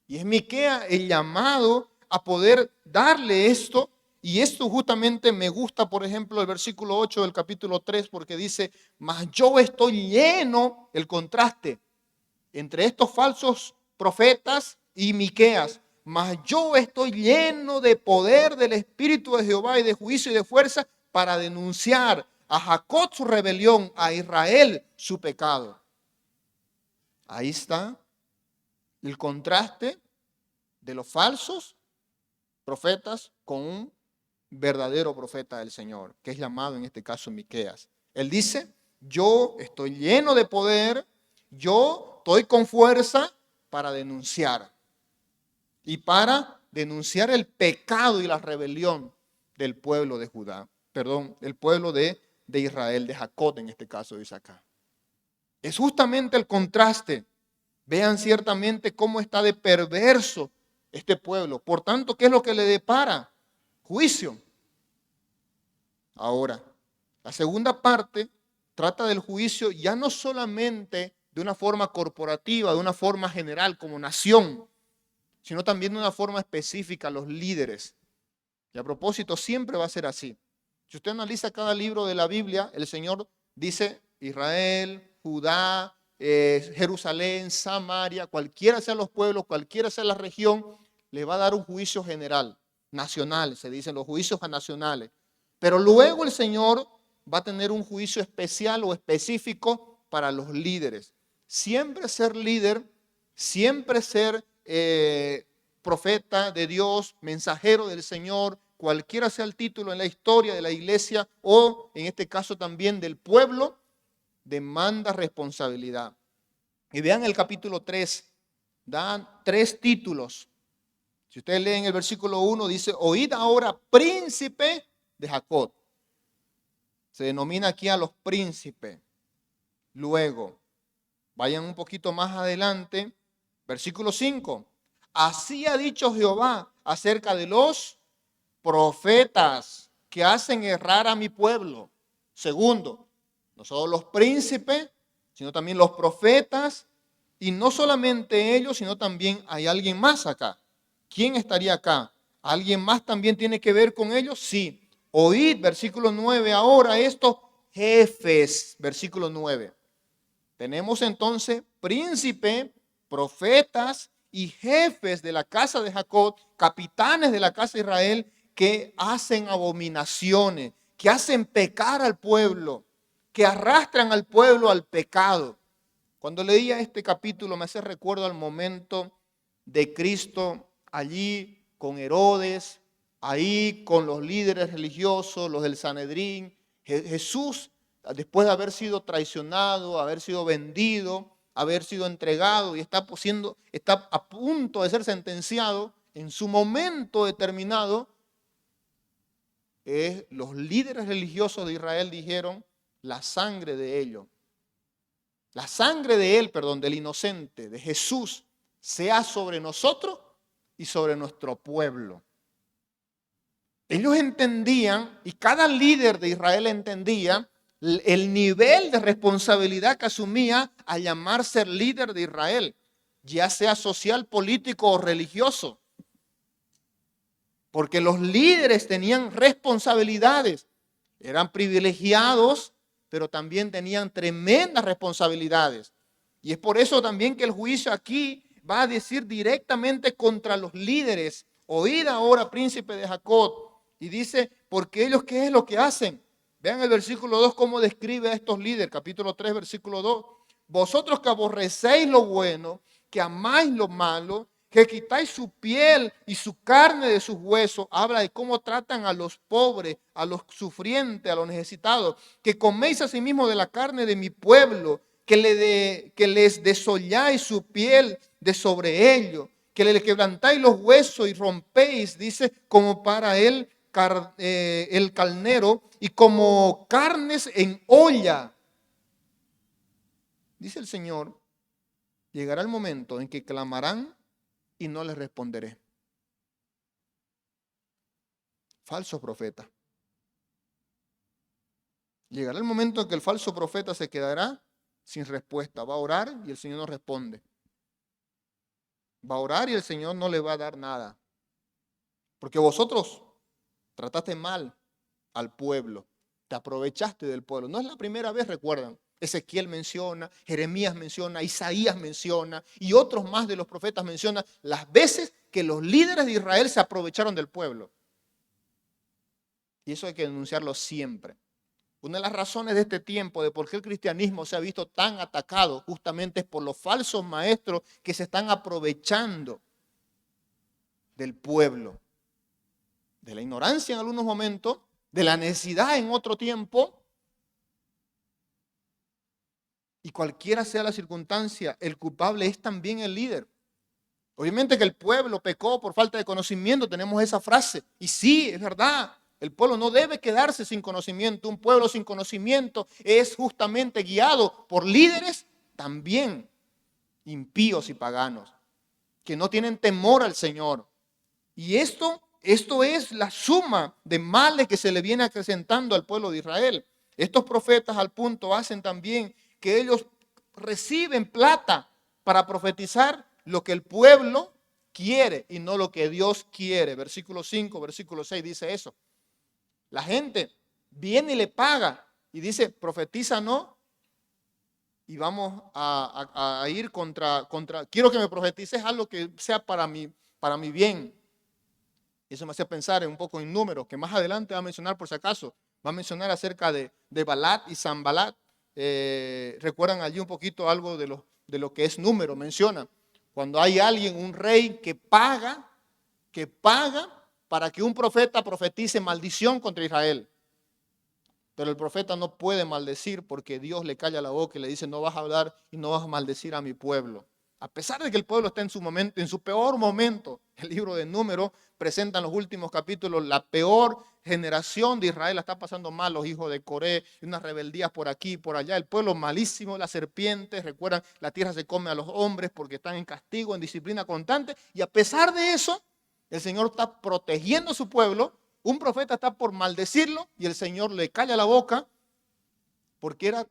Y es Miqueas el llamado a poder darle esto. Y esto justamente me gusta, por ejemplo, el versículo 8 del capítulo 3, porque dice, mas yo estoy lleno, el contraste entre estos falsos profetas y Miqueas, mas yo estoy lleno de poder del Espíritu de Jehová y de juicio y de fuerza para denunciar a Jacob su rebelión, a Israel su pecado. Ahí está el contraste de los falsos profetas con un verdadero profeta del Señor, que es llamado en este caso Miqueas. Él dice, yo estoy lleno de poder, yo estoy con fuerza para denunciar. Y para denunciar el pecado y la rebelión del pueblo de Judá. Perdón, el pueblo de Israel, de Jacob en este caso dice acá. Es justamente el contraste. Vean ciertamente cómo está de perverso este pueblo. Por tanto, ¿qué es lo que le depara? Juicio. Ahora, la segunda parte trata del juicio ya no solamente de una forma corporativa, de una forma general como nación, sino también de una forma específica a los líderes. Y a propósito, siempre va a ser así. Si usted analiza cada libro de la Biblia, el Señor dice Israel, Judá, Jerusalén, Samaria, cualquiera sean los pueblos, cualquiera sea la región, le va a dar un juicio general, nacional, se dicen los juicios nacionales. Pero luego el Señor va a tener un juicio especial o específico para los líderes. Siempre ser líder, siempre ser profeta de Dios, mensajero del Señor, cualquiera sea el título en la historia de la iglesia o en este caso también del pueblo, demanda responsabilidad. Y vean el capítulo 3, dan 3 títulos. Si ustedes leen el versículo 1, dice, oíd ahora príncipe de Jacob. Se denomina aquí a los príncipes. Luego, vayan un poquito más adelante, versículo 5. Así ha dicho Jehová acerca de los profetas que hacen errar a mi pueblo. Segundo, no solo los príncipes, sino también los profetas. Y no solamente ellos, sino también hay alguien más acá. ¿Quién estaría acá? ¿Alguien más también tiene que ver con ellos? Sí. Oíd, versículo 9, ahora estos jefes, versículo 9. Tenemos entonces príncipe, profetas y jefes de la casa de Jacob, capitanes de la casa de Israel, que hacen abominaciones, que hacen pecar al pueblo, que arrastran al pueblo al pecado. Cuando leía este capítulo me hace recuerdo al momento de Cristo allí con Herodes, ahí con los líderes religiosos, los del Sanedrín. Jesús, después de haber sido traicionado, haber sido vendido, haber sido entregado y está a punto de ser sentenciado, en su momento determinado, los líderes religiosos de Israel dijeron: la sangre de ellos, la sangre de él, perdón, del inocente, de Jesús, sea sobre nosotros y sobre nuestro pueblo. Ellos entendían, y cada líder de Israel entendía, el nivel de responsabilidad que asumía al llamar ser líder de Israel, ya sea social, político o religioso. Porque los líderes tenían responsabilidades, eran privilegiados, pero también tenían tremendas responsabilidades. Y es por eso también que el juicio aquí va a decir directamente contra los líderes: oíd ahora, príncipe de Jacob. Y dice, porque ellos, ¿qué es lo que hacen? Vean el versículo 2 cómo describe a estos líderes, capítulo 3, versículo 2. Vosotros que aborrecéis lo bueno, que amáis lo malo, que quitáis su piel y su carne de sus huesos. Habla de cómo tratan a los pobres, a los sufrientes, a los necesitados. Que coméis asimismo de la carne de mi pueblo, que les desolláis su piel de sobre ellos, que le quebrantáis los huesos y rompéis, dice, como para el carnero y como carnes en olla. Dice el Señor: llegará el momento en que clamarán y no les responderé. Falso profeta. Llegará el momento en que el falso profeta se quedará sin respuesta. Va a orar y el Señor no responde. Va a orar y el Señor no le va a dar nada. Porque vosotros trataste mal al pueblo. Te aprovechaste del pueblo. No es la primera vez, recuerdan. Ezequiel menciona, Jeremías menciona, Isaías menciona y otros más de los profetas mencionan las veces que los líderes de Israel se aprovecharon del pueblo. Y eso hay que denunciarlo siempre. Una de las razones de este tiempo de por qué el cristianismo se ha visto tan atacado justamente es por los falsos maestros que se están aprovechando del pueblo, de la ignorancia en algunos momentos, de la necesidad en otro tiempo. Y cualquiera sea la circunstancia, el culpable es también el líder. Obviamente que el pueblo pecó por falta de conocimiento, tenemos esa frase. Y sí, es verdad, el pueblo no debe quedarse sin conocimiento. Un pueblo sin conocimiento es justamente guiado por líderes también impíos y paganos, que no tienen temor al Señor. Y esto es la suma de males que se le viene acrecentando al pueblo de Israel. Estos profetas al punto hacen también que ellos reciben plata para profetizar lo que el pueblo quiere y no lo que Dios quiere. Versículo 5, versículo 6 dice eso. La gente viene y le paga y dice: profetiza no, y vamos a ir contra, quiero que me profetices algo que sea para mi bien. Eso me hacía pensar un poco en números, que más adelante va a mencionar por si acaso. Va a mencionar acerca de Balat y Sanbalat. Recuerdan allí un poquito algo de lo que es número. Menciona cuando hay alguien, un rey que paga para que un profeta profetice maldición contra Israel. Pero el profeta no puede maldecir porque Dios le calla la boca y le dice: no vas a hablar y no vas a maldecir a mi pueblo. A pesar de que el pueblo está en su peor momento, el libro de Números presenta en los últimos capítulos la peor generación de Israel. La está pasando mal los hijos de Coré, unas rebeldías por aquí y por allá. El pueblo malísimo, las serpientes, recuerdan, la tierra se come a los hombres porque están en castigo, en disciplina constante. Y a pesar de eso, el Señor está protegiendo a su pueblo. Un profeta está por maldecirlo y el Señor le calla la boca, porque era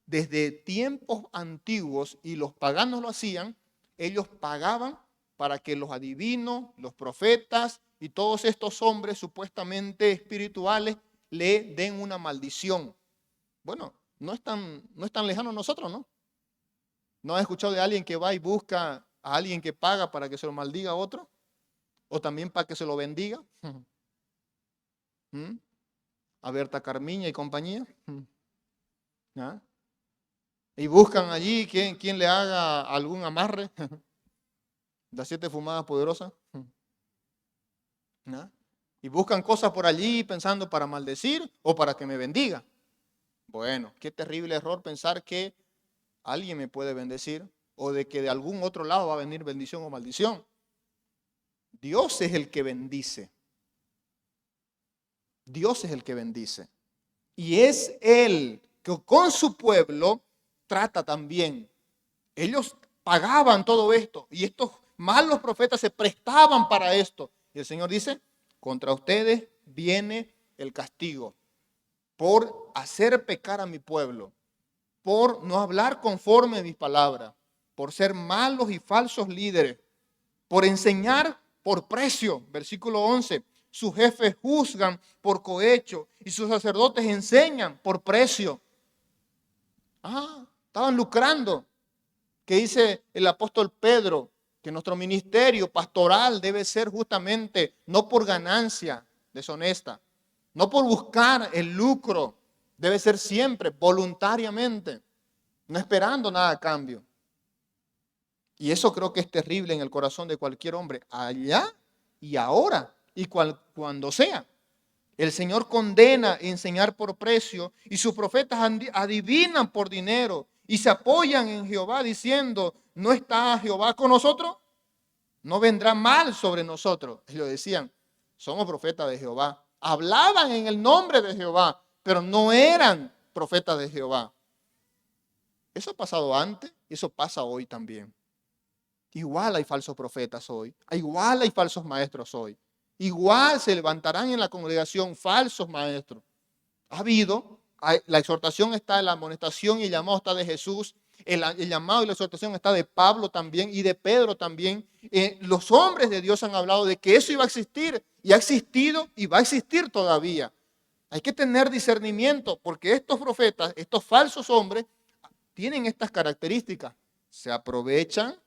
desde tiempos antiguos y los paganos lo hacían. Ellos pagaban para que los adivinos, los profetas y todos estos hombres supuestamente espirituales le den una maldición. Bueno, no es tan lejano a nosotros, ¿no? ¿No has escuchado de alguien que va y busca a alguien que paga para que se lo maldiga a otro? ¿O también para que se lo bendiga? A Berta Carmiña y compañía. ¿Ah? Y buscan allí quien le haga algún amarre. Las 7 fumadas poderosas. ¿no? Y buscan cosas por allí pensando para maldecir o para que me bendiga. Bueno, qué terrible error pensar que alguien me puede bendecir o de que de algún otro lado va a venir bendición o maldición. Dios es el que bendice. Dios es el que bendice. Y es Él que con su pueblo trata también. Ellos pagaban todo esto y estos malos profetas se prestaban para esto. Y el Señor dice, contra ustedes viene el castigo por hacer pecar a mi pueblo, por no hablar conforme a mis palabras, por ser malos y falsos líderes, por enseñar por precio. Versículo 11. Sus jefes juzgan por cohecho y sus sacerdotes enseñan por precio. Estaban lucrando. Que dice el apóstol Pedro, que nuestro ministerio pastoral debe ser justamente no por ganancia deshonesta, no por buscar el lucro, debe ser siempre voluntariamente, no esperando nada a cambio. Y eso creo que es terrible en el corazón de cualquier hombre, allá y ahora, y cuando sea. El Señor condena enseñar por precio y sus profetas adivinan por dinero y se apoyan en Jehová diciendo, ¿no está Jehová con nosotros? No vendrá mal sobre nosotros. Ellos decían, somos profetas de Jehová. Hablaban en el nombre de Jehová, pero no eran profetas de Jehová. Eso ha pasado antes y eso pasa hoy también. Igual hay falsos profetas hoy. Igual hay falsos maestros hoy. Igual se levantarán en la congregación falsos maestros. La exhortación está, la amonestación y el llamado está de Jesús. El llamado y la exhortación está de Pablo también y de Pedro también. Los hombres de Dios han hablado de que eso iba a existir y ha existido y va a existir todavía. Hay que tener discernimiento porque estos profetas, estos falsos hombres, tienen estas características. Se aprovechan,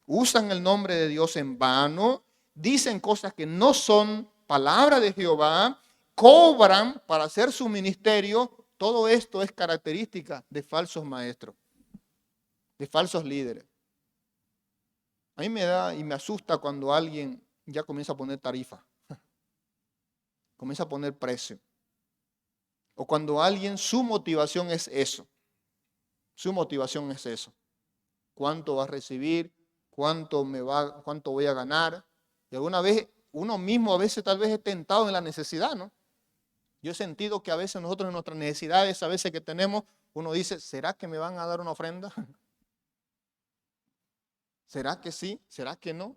usan el nombre de Dios en vano, dicen cosas que no son palabra de Jehová, cobran para hacer su ministerio. Todo esto es característica de falsos maestros, de falsos líderes. A mí me da y me asusta cuando alguien ya comienza a poner tarifa, comienza a poner precio. O cuando alguien, su motivación es eso. Su motivación es eso. ¿Cuánto va a recibir? ¿Cuánto voy a ganar? Y alguna vez, uno mismo a veces tal vez es tentado en la necesidad, ¿no? Yo he sentido que a veces nosotros en nuestras necesidades, a veces que tenemos, uno dice, ¿será que me van a dar una ofrenda? ¿Será que sí? ¿Será que no?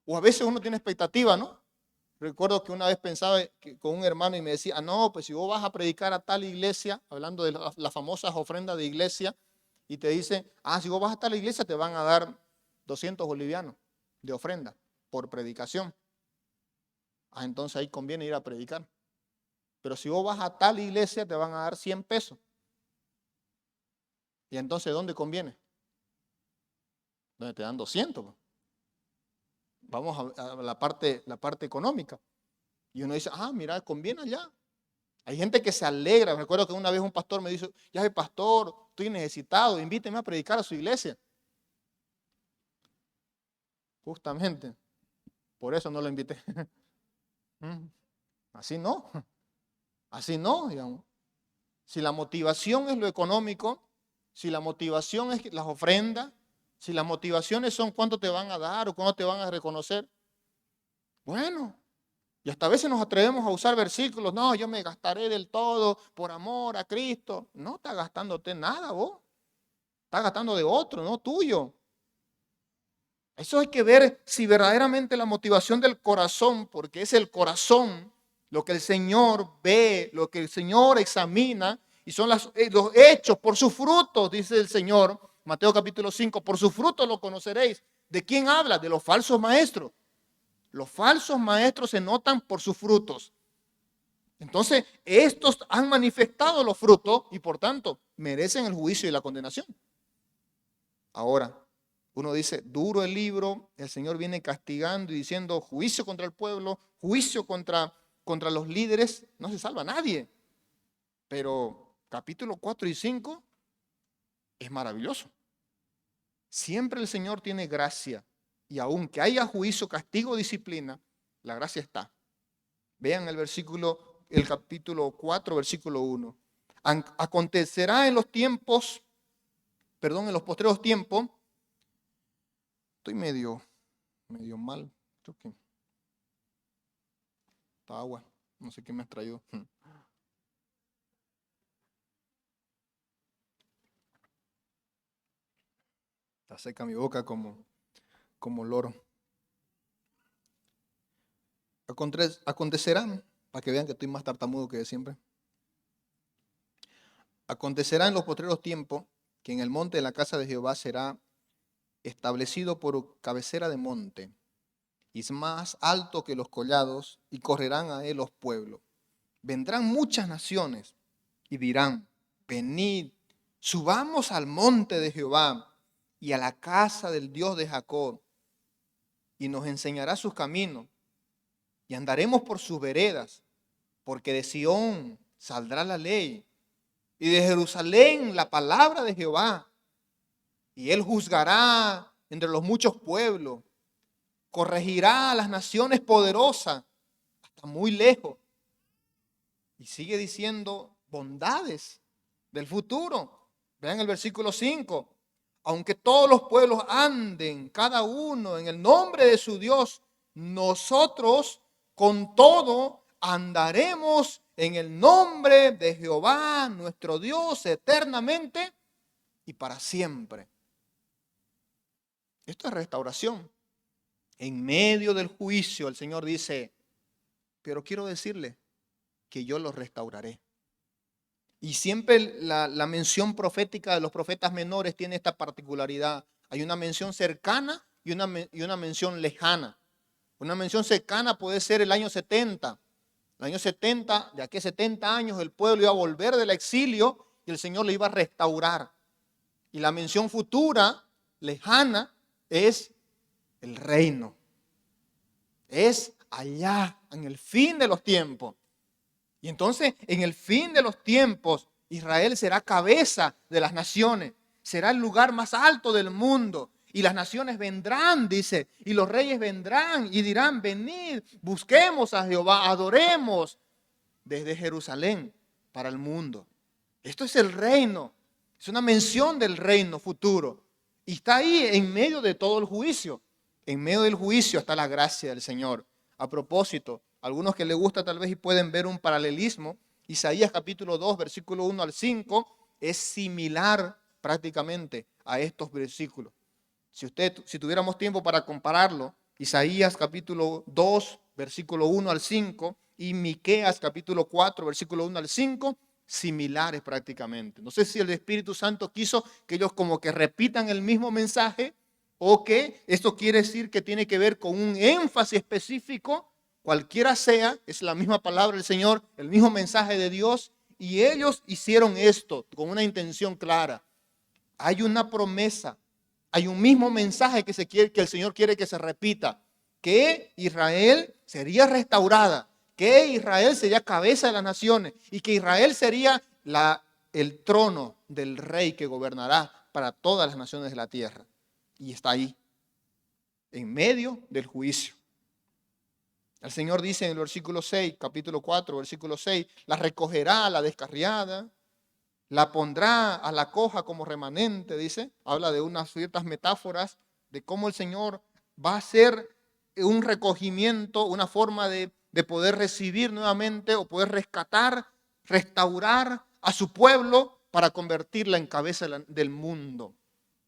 O a veces uno tiene expectativa, ¿no? Recuerdo que una vez pensaba con un hermano y me decía, no, pues si vos vas a predicar a tal iglesia, hablando de las famosas ofrendas de iglesia, y te dicen, si vos vas a tal iglesia te van a dar 200 bolivianos de ofrenda por predicación. Entonces ahí conviene ir a predicar. Pero si vos vas a tal iglesia te van a dar 100 pesos. Y entonces, ¿dónde conviene? Donde te dan 200. Vamos a la parte económica. Y uno dice, mira, conviene allá. Hay gente que se alegra. Recuerdo que una vez un pastor me dijo, ya soy pastor, estoy necesitado, invíteme a predicar a su iglesia. Justamente, por eso no lo invité. Así no, digamos. Si la motivación es lo económico, si la motivación es las ofrendas, si las motivaciones son cuánto te van a dar o cuánto te van a reconocer, bueno, y hasta a veces nos atrevemos a usar versículos, no, yo me gastaré del todo por amor a Cristo. No estás gastándote nada vos, estás gastando de otro, no tuyo. Eso hay que ver si verdaderamente la motivación del corazón, porque es el corazón lo que el Señor ve, lo que el Señor examina, y son los hechos por sus frutos, dice el Señor, Mateo capítulo 5, por sus frutos lo conoceréis. ¿De quién habla? De los falsos maestros. Los falsos maestros se notan por sus frutos. Entonces, estos han manifestado los frutos y por tanto merecen el juicio y la condenación. Ahora, uno dice, duro el libro, el Señor viene castigando y diciendo juicio contra el pueblo, juicio contra los líderes, no se salva nadie. Pero capítulo 4 y 5 es maravilloso. Siempre el Señor tiene gracia y aunque haya juicio, castigo, disciplina, La gracia está. Vean el capítulo 4, versículo 1. Acontecerá en los postreros tiempos. Estoy medio mal. Creo que está agua. No sé qué me has traído. Está seca mi boca como loro. Acontecerá, para que vean que estoy más tartamudo que de siempre. Acontecerá en los postreros tiempos que en el monte de la casa de Jehová será establecido por cabecera de monte, y es más alto que los collados, y correrán a él los pueblos. Vendrán muchas naciones y dirán: venid, subamos al monte de Jehová y a la casa del Dios de Jacob, y nos enseñará sus caminos, y andaremos por sus veredas, porque de Sión saldrá la ley, y de Jerusalén la palabra de Jehová. Y él juzgará entre los muchos pueblos, corregirá a las naciones poderosas hasta muy lejos. Y sigue diciendo bondades del futuro. Vean el versículo 5. Aunque todos los pueblos anden, cada uno en el nombre de su Dios, nosotros con todo andaremos en el nombre de Jehová, nuestro Dios, eternamente y para siempre. Esto es restauración. En medio del juicio, el Señor dice: pero quiero decirle que yo los restauraré. Y siempre la mención profética de los profetas menores tiene esta particularidad. Hay una mención cercana y una mención lejana. Una mención cercana puede ser el año 70. El año 70, de aquí a 70 años, el pueblo iba a volver del exilio y el Señor le iba a restaurar. Y la mención futura, lejana, es el reino. Es allá, en el fin de los tiempos. Y entonces, en el fin de los tiempos, Israel será cabeza de las naciones. Será el lugar más alto del mundo. Y las naciones vendrán, dice, y los reyes vendrán y dirán: venid, busquemos a Jehová, adoremos desde Jerusalén para el mundo. Esto es el reino. Es una mención del reino futuro. Y está ahí en medio de todo el juicio. En medio del juicio está la gracia del Señor. A propósito, algunos que les gusta tal vez y pueden ver un paralelismo, Isaías capítulo 2, versículo 1 al 5, es similar prácticamente a estos versículos. Si tuviéramos tiempo para compararlo, Isaías capítulo 2, versículo 1 al 5 y Miqueas capítulo 4, versículo 1 al 5, similares prácticamente. No sé si el Espíritu Santo quiso que ellos como que repitan el mismo mensaje, o que esto quiere decir que tiene que ver con un énfasis específico, cualquiera sea, es la misma palabra del Señor, el mismo mensaje de Dios, y ellos hicieron esto con una intención clara. Hay una promesa, hay un mismo mensaje que el Señor quiere que se repita, que Israel sería restaurada, que Israel sería cabeza de las naciones y que Israel sería el trono del rey que gobernará para todas las naciones de la tierra. Y está ahí, en medio del juicio. El Señor dice en el versículo 6, capítulo 4, versículo 6, la recogerá a la descarriada, la pondrá a la coja como remanente, dice. Habla de unas ciertas metáforas de cómo el Señor va a hacer un recogimiento, una forma de poder recibir nuevamente o poder rescatar, restaurar a su pueblo para convertirla en cabeza del mundo.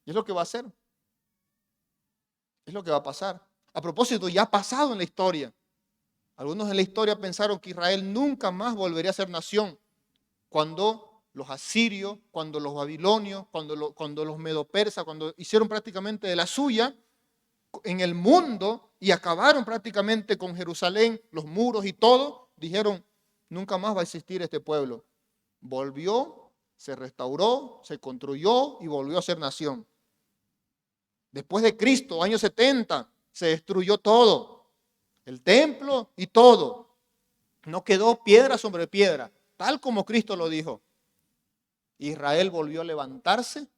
Y es lo que va a hacer. Es lo que va a pasar. A propósito, ya ha pasado en la historia. Algunos en la historia pensaron que Israel nunca más volvería a ser nación. Cuando los asirios, cuando los babilonios, cuando los medopersas, cuando hicieron prácticamente de la suya en el mundo y acabaron prácticamente con Jerusalén, los muros y todo, dijeron: nunca más va a existir este pueblo. Volvió, se restauró, se construyó y volvió a ser nación. Después de Cristo, año 70, se destruyó todo. El templo y todo. No quedó piedra sobre piedra, tal como Cristo lo dijo. Israel volvió a levantarse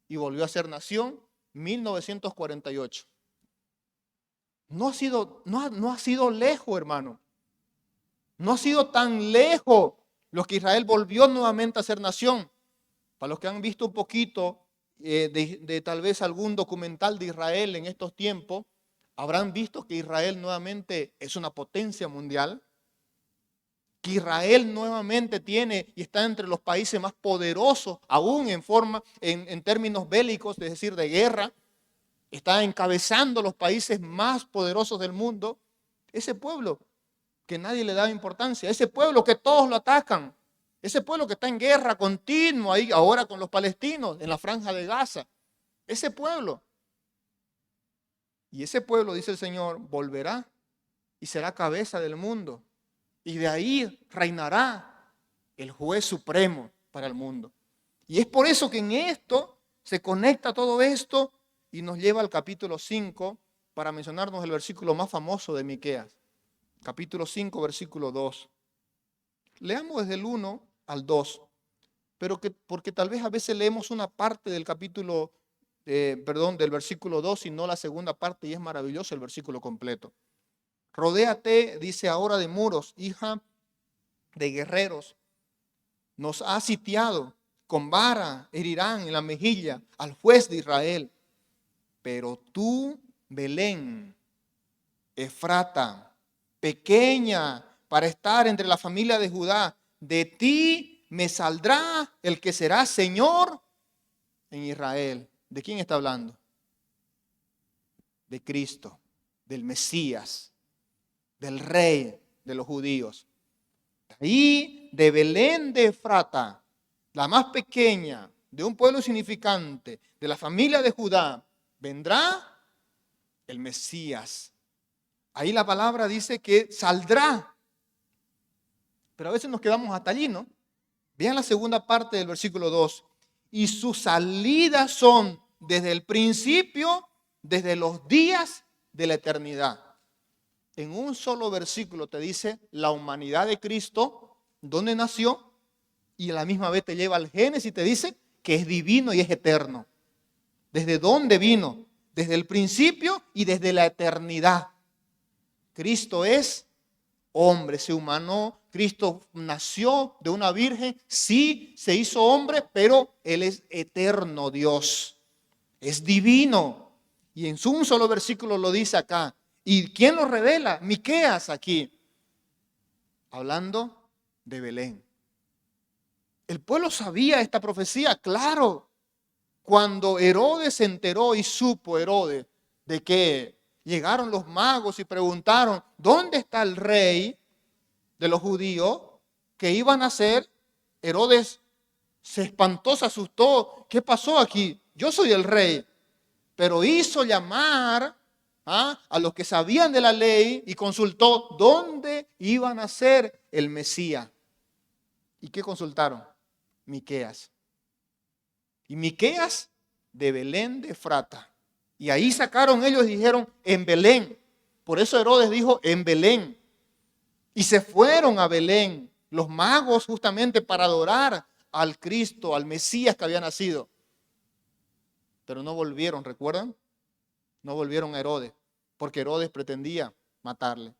y volvió a ser nación 1948. no ha sido lejos, hermano. No ha sido tan lejos los que Israel volvió nuevamente a ser nación. Para los que han visto un poquito de tal vez algún documental de Israel en estos tiempos, habrán visto que Israel nuevamente es una potencia mundial, que Israel nuevamente tiene y está entre los países más poderosos, aún en términos bélicos, es decir, de guerra, está encabezando los países más poderosos del mundo. Ese pueblo que nadie le da importancia, ese pueblo que todos lo atacan, ese pueblo que está en guerra continua ahí ahora con los palestinos en la franja de Gaza, ese pueblo. Y ese pueblo, dice el Señor, volverá y será cabeza del mundo. Y de ahí reinará el juez supremo para el mundo. Y es por eso que en esto se conecta todo esto y nos lleva al capítulo 5 para mencionarnos el versículo más famoso de Miqueas. Capítulo 5, versículo 2. Leamos desde el 1 al 2, porque tal vez a veces leemos una parte del del versículo 2 y no la segunda parte, y es maravilloso el versículo completo. Rodéate, dice ahora, de muros, hija de guerreros. Nos ha sitiado, con vara herirán en la mejilla al juez de Israel. Pero tú, Belén, Efrata, pequeña para estar entre la familia de Judá, de ti me saldrá el que será Señor en Israel. ¿De quién está hablando? De Cristo, del Mesías, del Rey de los judíos. Ahí de Belén de Efrata, la más pequeña, de un pueblo insignificante, de la familia de Judá, vendrá el Mesías. Ahí la palabra dice que saldrá. Pero a veces nos quedamos hasta allí, ¿no? Vean la segunda parte del versículo 2. Y sus salidas son desde el principio, desde los días de la eternidad. En un solo versículo te dice la humanidad de Cristo, dónde nació, y a la misma vez te lleva al Génesis y te dice que es divino y es eterno. ¿Desde dónde vino? Desde el principio y desde la eternidad. Cristo es hombre, se humanó. Cristo nació de una virgen, sí, se hizo hombre, pero Él es eterno Dios. Es divino. Y en un solo versículo lo dice acá. ¿Y quién lo revela? Miqueas aquí. Hablando de Belén. El pueblo sabía esta profecía, claro. Cuando Herodes se enteró y supo Herodes de que llegaron los magos y preguntaron, ¿dónde está el rey de los judíos que iban a nacer? Herodes se espantó, se asustó. ¿Qué pasó aquí? Yo soy el rey. Pero hizo llamar a los que sabían de la ley y consultó dónde iba a nacer el Mesías. ¿Y qué consultaron? Miqueas. Y Miqueas de Belén de Efrata. Y ahí sacaron ellos y dijeron en Belén. Por eso Herodes dijo en Belén. Y se fueron a Belén los magos justamente para adorar al Cristo, al Mesías que había nacido. Pero no volvieron, ¿recuerdan? No volvieron a Herodes, porque Herodes pretendía matarle.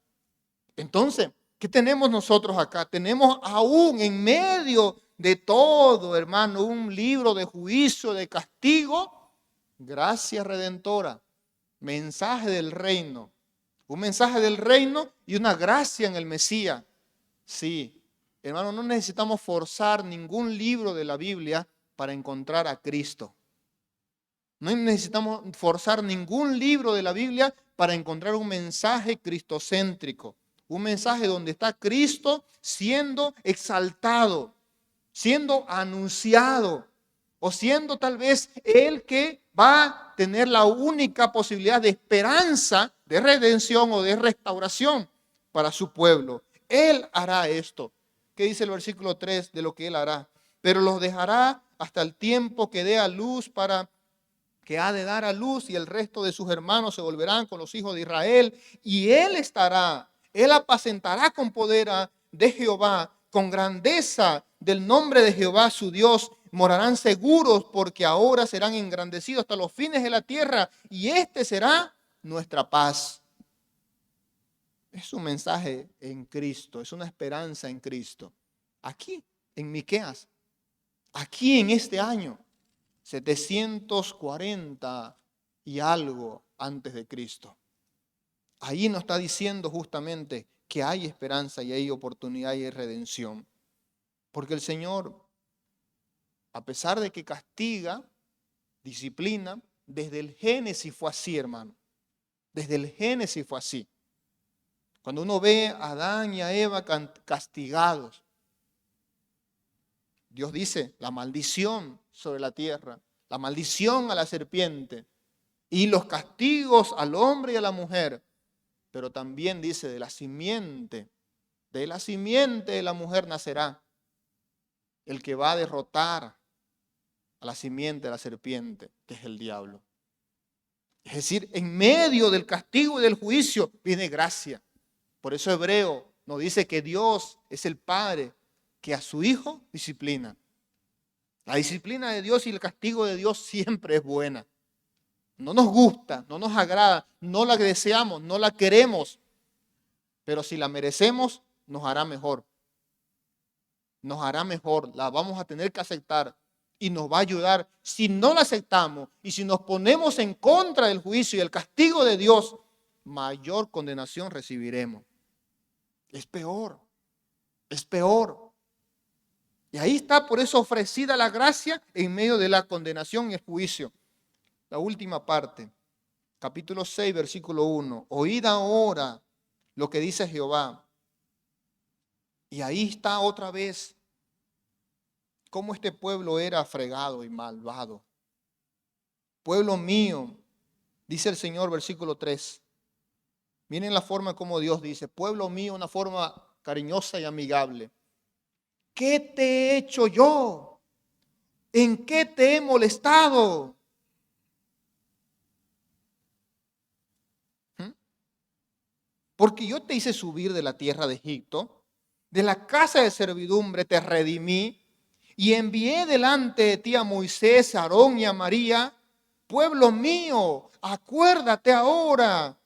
Entonces, ¿qué tenemos nosotros acá? Tenemos aún en medio de todo, hermano, un libro de juicio, de castigo, gracia redentora, mensaje del reino. Un mensaje del reino y una gracia en el Mesías. Sí, hermano, no necesitamos forzar ningún libro de la Biblia para encontrar a Cristo. No necesitamos forzar ningún libro de la Biblia para encontrar un mensaje cristocéntrico. Un mensaje donde está Cristo siendo exaltado, siendo anunciado, o siendo tal vez el que va a tener la única posibilidad de esperanza, de redención o de restauración para su pueblo. Él hará esto. ¿Qué dice el versículo 3 de lo que Él hará? Pero los dejará hasta el tiempo que dé a luz que ha de dar a luz, y el resto de sus hermanos se volverán con los hijos de Israel, y Él apacentará con poder de Jehová, con grandeza del nombre de Jehová su Dios, morarán seguros, porque ahora serán engrandecidos hasta los fines de la tierra, y este será nuestra paz. Es un mensaje en Cristo, es una esperanza en Cristo. Aquí, en Miqueas, aquí en este año, 740 y algo antes de Cristo. Ahí nos está diciendo justamente que hay esperanza y hay oportunidad y hay redención. Porque el Señor, a pesar de que castiga, disciplina, desde el Génesis fue así, hermano. Desde el Génesis fue así. Cuando uno ve a Adán y a Eva castigados, Dios dice la maldición sobre la tierra, la maldición a la serpiente y los castigos al hombre y a la mujer. Pero también dice de la simiente de la mujer nacerá el que va a derrotar a la simiente de la serpiente, que es el diablo. Es decir, en medio del castigo y del juicio viene gracia. Por eso Hebreo nos dice que Dios es el Padre que a su Hijo disciplina. La disciplina de Dios y el castigo de Dios siempre es buena. No nos gusta, no nos agrada, no la deseamos, no la queremos. Pero si la merecemos, nos hará mejor. Nos hará mejor, la vamos a tener que aceptar y nos va a ayudar. Si no la aceptamos y si nos ponemos en contra del juicio y el castigo de Dios, mayor condenación recibiremos. Es peor, es peor. Y ahí está por eso ofrecida la gracia en medio de la condenación y el juicio. La última parte, capítulo 6, versículo 1. Oíd ahora lo que dice Jehová. Y ahí está otra vez cómo este pueblo era fregado y malvado. Pueblo mío, dice el Señor, versículo 3. Miren la forma como Dios dice, pueblo mío, una forma cariñosa y amigable. ¿Qué te he hecho yo? ¿En qué te he molestado? Porque yo te hice subir de la tierra de Egipto, de la casa de servidumbre te redimí y envié delante de ti a Moisés, a Aarón y a María. Pueblo mío, acuérdate ahora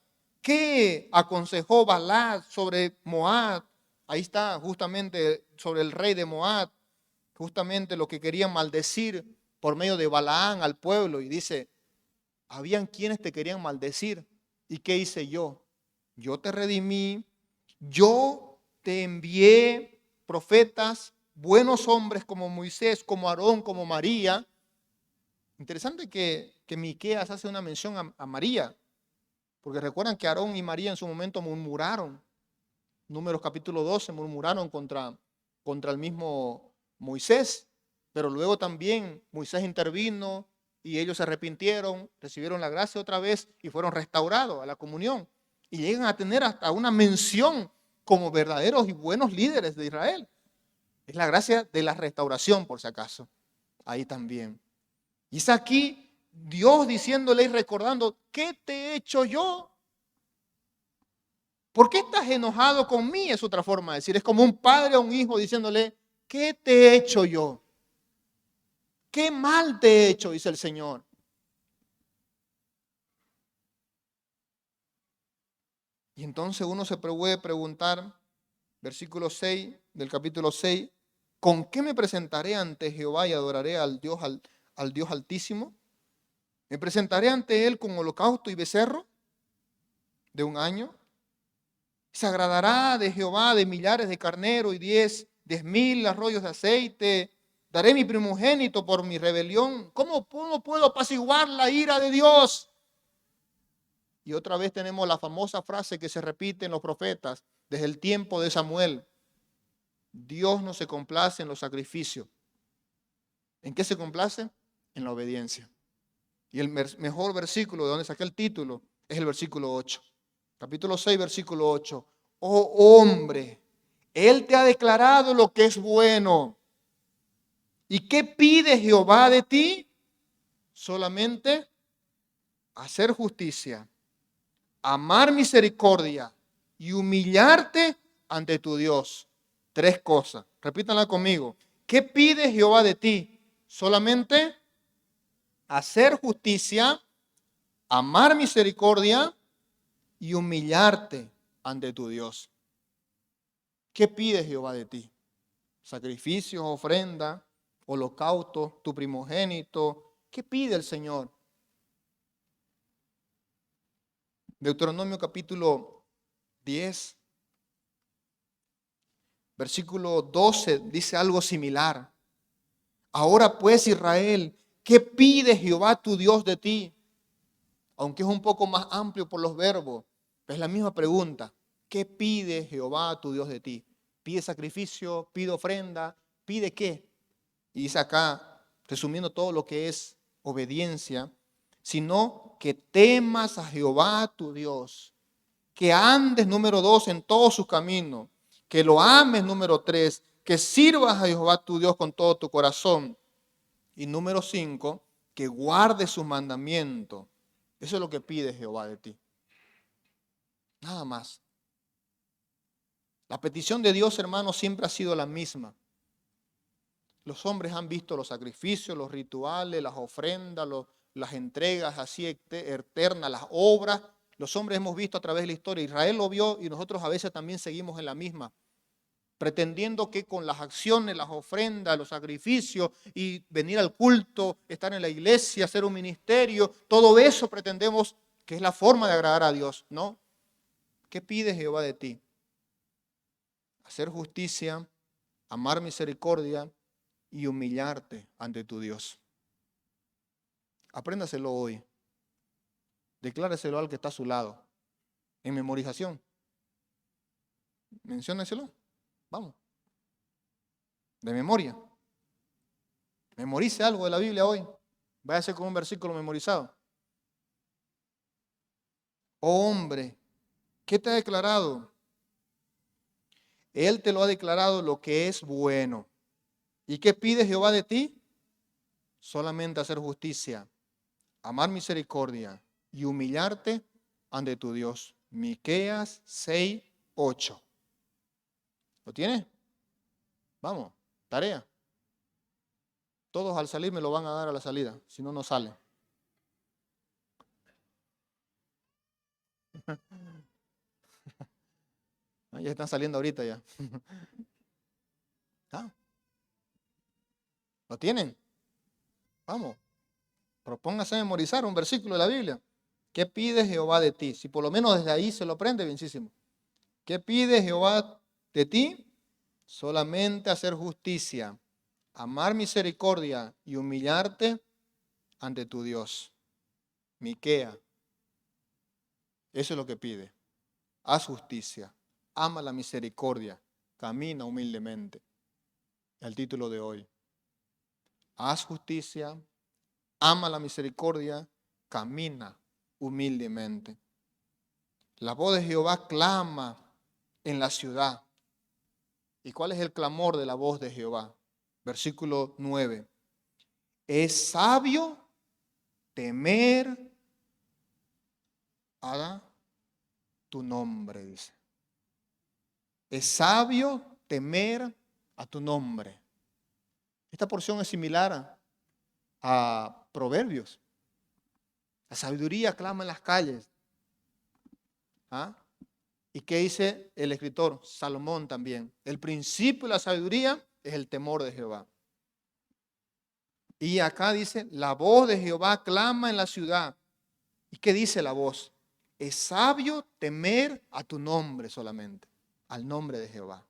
que aconsejó Balac sobre Moab. Ahí está justamente sobre el rey de Moab, justamente lo que querían maldecir por medio de Balaam al pueblo. Y dice, habían quienes te querían maldecir. ¿Y qué hice yo? Yo te redimí, yo te envié profetas, buenos hombres como Moisés, como Aarón, como María. Interesante que Miqueas hace una mención a María, porque recuerdan que Aarón y María en su momento murmuraron. Números capítulo 12 murmuraron contra el mismo Moisés, pero luego también Moisés intervino y ellos se arrepintieron, recibieron la gracia otra vez y fueron restaurados a la comunión. Y llegan a tener hasta una mención como verdaderos y buenos líderes de Israel. Es la gracia de la restauración, por si acaso. Ahí también. Y es aquí Dios diciéndole y recordando, ¿qué te he hecho yo? ¿Por qué estás enojado con mí? Es otra forma de decir. Es como un padre a un hijo diciéndole, ¿qué te he hecho yo? ¿Qué mal te he hecho? Dice el Señor. Y entonces uno se puede preguntar, versículo 6 del capítulo 6, ¿con qué me presentaré ante Jehová y adoraré al Dios Altísimo? ¿Me presentaré ante Él con holocausto y becerro de un año? ¿Se agradará de Jehová de millares de carneros y 10,000 arroyos de aceite? ¿Daré mi primogénito por mi rebelión? ¿Cómo puedo apaciguar la ira de Dios? Y otra vez tenemos la famosa frase que se repite en los profetas desde el tiempo de Samuel. Dios no se complace en los sacrificios. ¿En qué se complace? En la obediencia. Y el mejor versículo de donde saqué el título es el versículo 8. Capítulo 6, versículo 8. Oh hombre, Él te ha declarado lo que es bueno. ¿Y qué pide Jehová de ti? Solamente hacer justicia, amar misericordia y humillarte ante tu Dios. 3 cosas. Repítanla conmigo. ¿Qué pide Jehová de ti? Solamente hacer justicia, amar misericordia y humillarte ante tu Dios. ¿Qué pide Jehová de ti? Sacrificios, ofrenda, holocausto, tu primogénito. ¿Qué pide el Señor? Deuteronomio capítulo 10, versículo 12 dice algo similar. Ahora pues, Israel, ¿qué pide Jehová tu Dios de ti? Aunque es un poco más amplio por los verbos, es la misma pregunta. ¿Qué pide Jehová tu Dios de ti? ¿Pide sacrificio? ¿Pide ofrenda? ¿Pide qué? Y dice acá, resumiendo todo lo que es obediencia, sino que temas a Jehová tu Dios, que andes, número 2, en todos sus caminos, que lo ames, número 3, que sirvas a Jehová tu Dios con todo tu corazón, y número 5, que guardes sus mandamientos. Eso es lo que pide Jehová de ti. Nada más. La petición de Dios, hermanos, siempre ha sido la misma. Los hombres han visto los sacrificios, los rituales, las ofrendas, las entregas así eternas, las obras. Los hombres hemos visto a través de la historia. Israel lo vio y nosotros a veces también seguimos en la misma, pretendiendo que con las acciones, las ofrendas, los sacrificios y venir al culto, estar en la iglesia, hacer un ministerio, todo eso pretendemos que es la forma de agradar a Dios, ¿no? ¿Qué pide Jehová de ti? Hacer justicia, amar misericordia y humillarte ante tu Dios. Apréndaselo hoy. Decláreselo al que está a su lado. En memorización. Mencióneselo. Vamos. De memoria. Memorice algo de la Biblia hoy. Váyase con un versículo memorizado. Oh hombre, ¿qué te ha declarado? Él te lo ha declarado lo que es bueno. ¿Y qué pide Jehová de ti? Solamente hacer justicia, amar misericordia y humillarte ante tu Dios. Miqueas 6:8. ¿Lo tienes? Vamos, tarea. Todos al salir me lo van a dar a la salida, si no, no sale. Ya están saliendo ahorita ya. ¿Ah? ¿Lo tienen? Vamos. Propóngase a memorizar un versículo de la Biblia. ¿Qué pide Jehová de ti? Si por lo menos desde ahí se lo aprende, bienísimo. ¿Qué pide Jehová de ti? Solamente hacer justicia, amar misericordia y humillarte ante tu Dios. Miquea. Eso es lo que pide. Haz justicia, ama la misericordia, camina humildemente. El título de hoy. Haz justicia, ama la misericordia, camina humildemente. La voz de Jehová clama en la ciudad. ¿Y cuál es el clamor de la voz de Jehová? Versículo 9. Es sabio temer a tu nombre, dice. Es sabio temer a tu nombre. Esta porción es similar a Proverbios. La sabiduría clama en las calles. ¿Ah? ¿Y qué dice el escritor? Salomón también. El principio de la sabiduría es el temor de Jehová. Y acá dice, la voz de Jehová clama en la ciudad. ¿Y qué dice la voz? Es sabio temer a tu nombre solamente, al nombre de Jehová.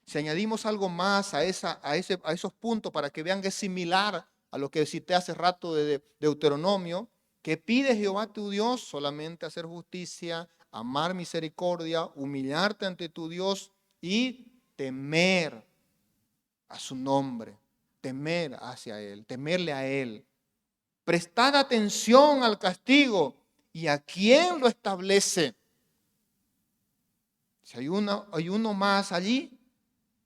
Si añadimos algo más a esos puntos para que vean que es similar a lo que cité hace rato de Deuteronomio, que pide Jehová tu Dios solamente hacer justicia, amar misericordia, humillarte ante tu Dios y temer a su nombre, temer hacia Él, temerle a Él. Prestad atención al castigo y a quién lo establece. Si hay uno más allí,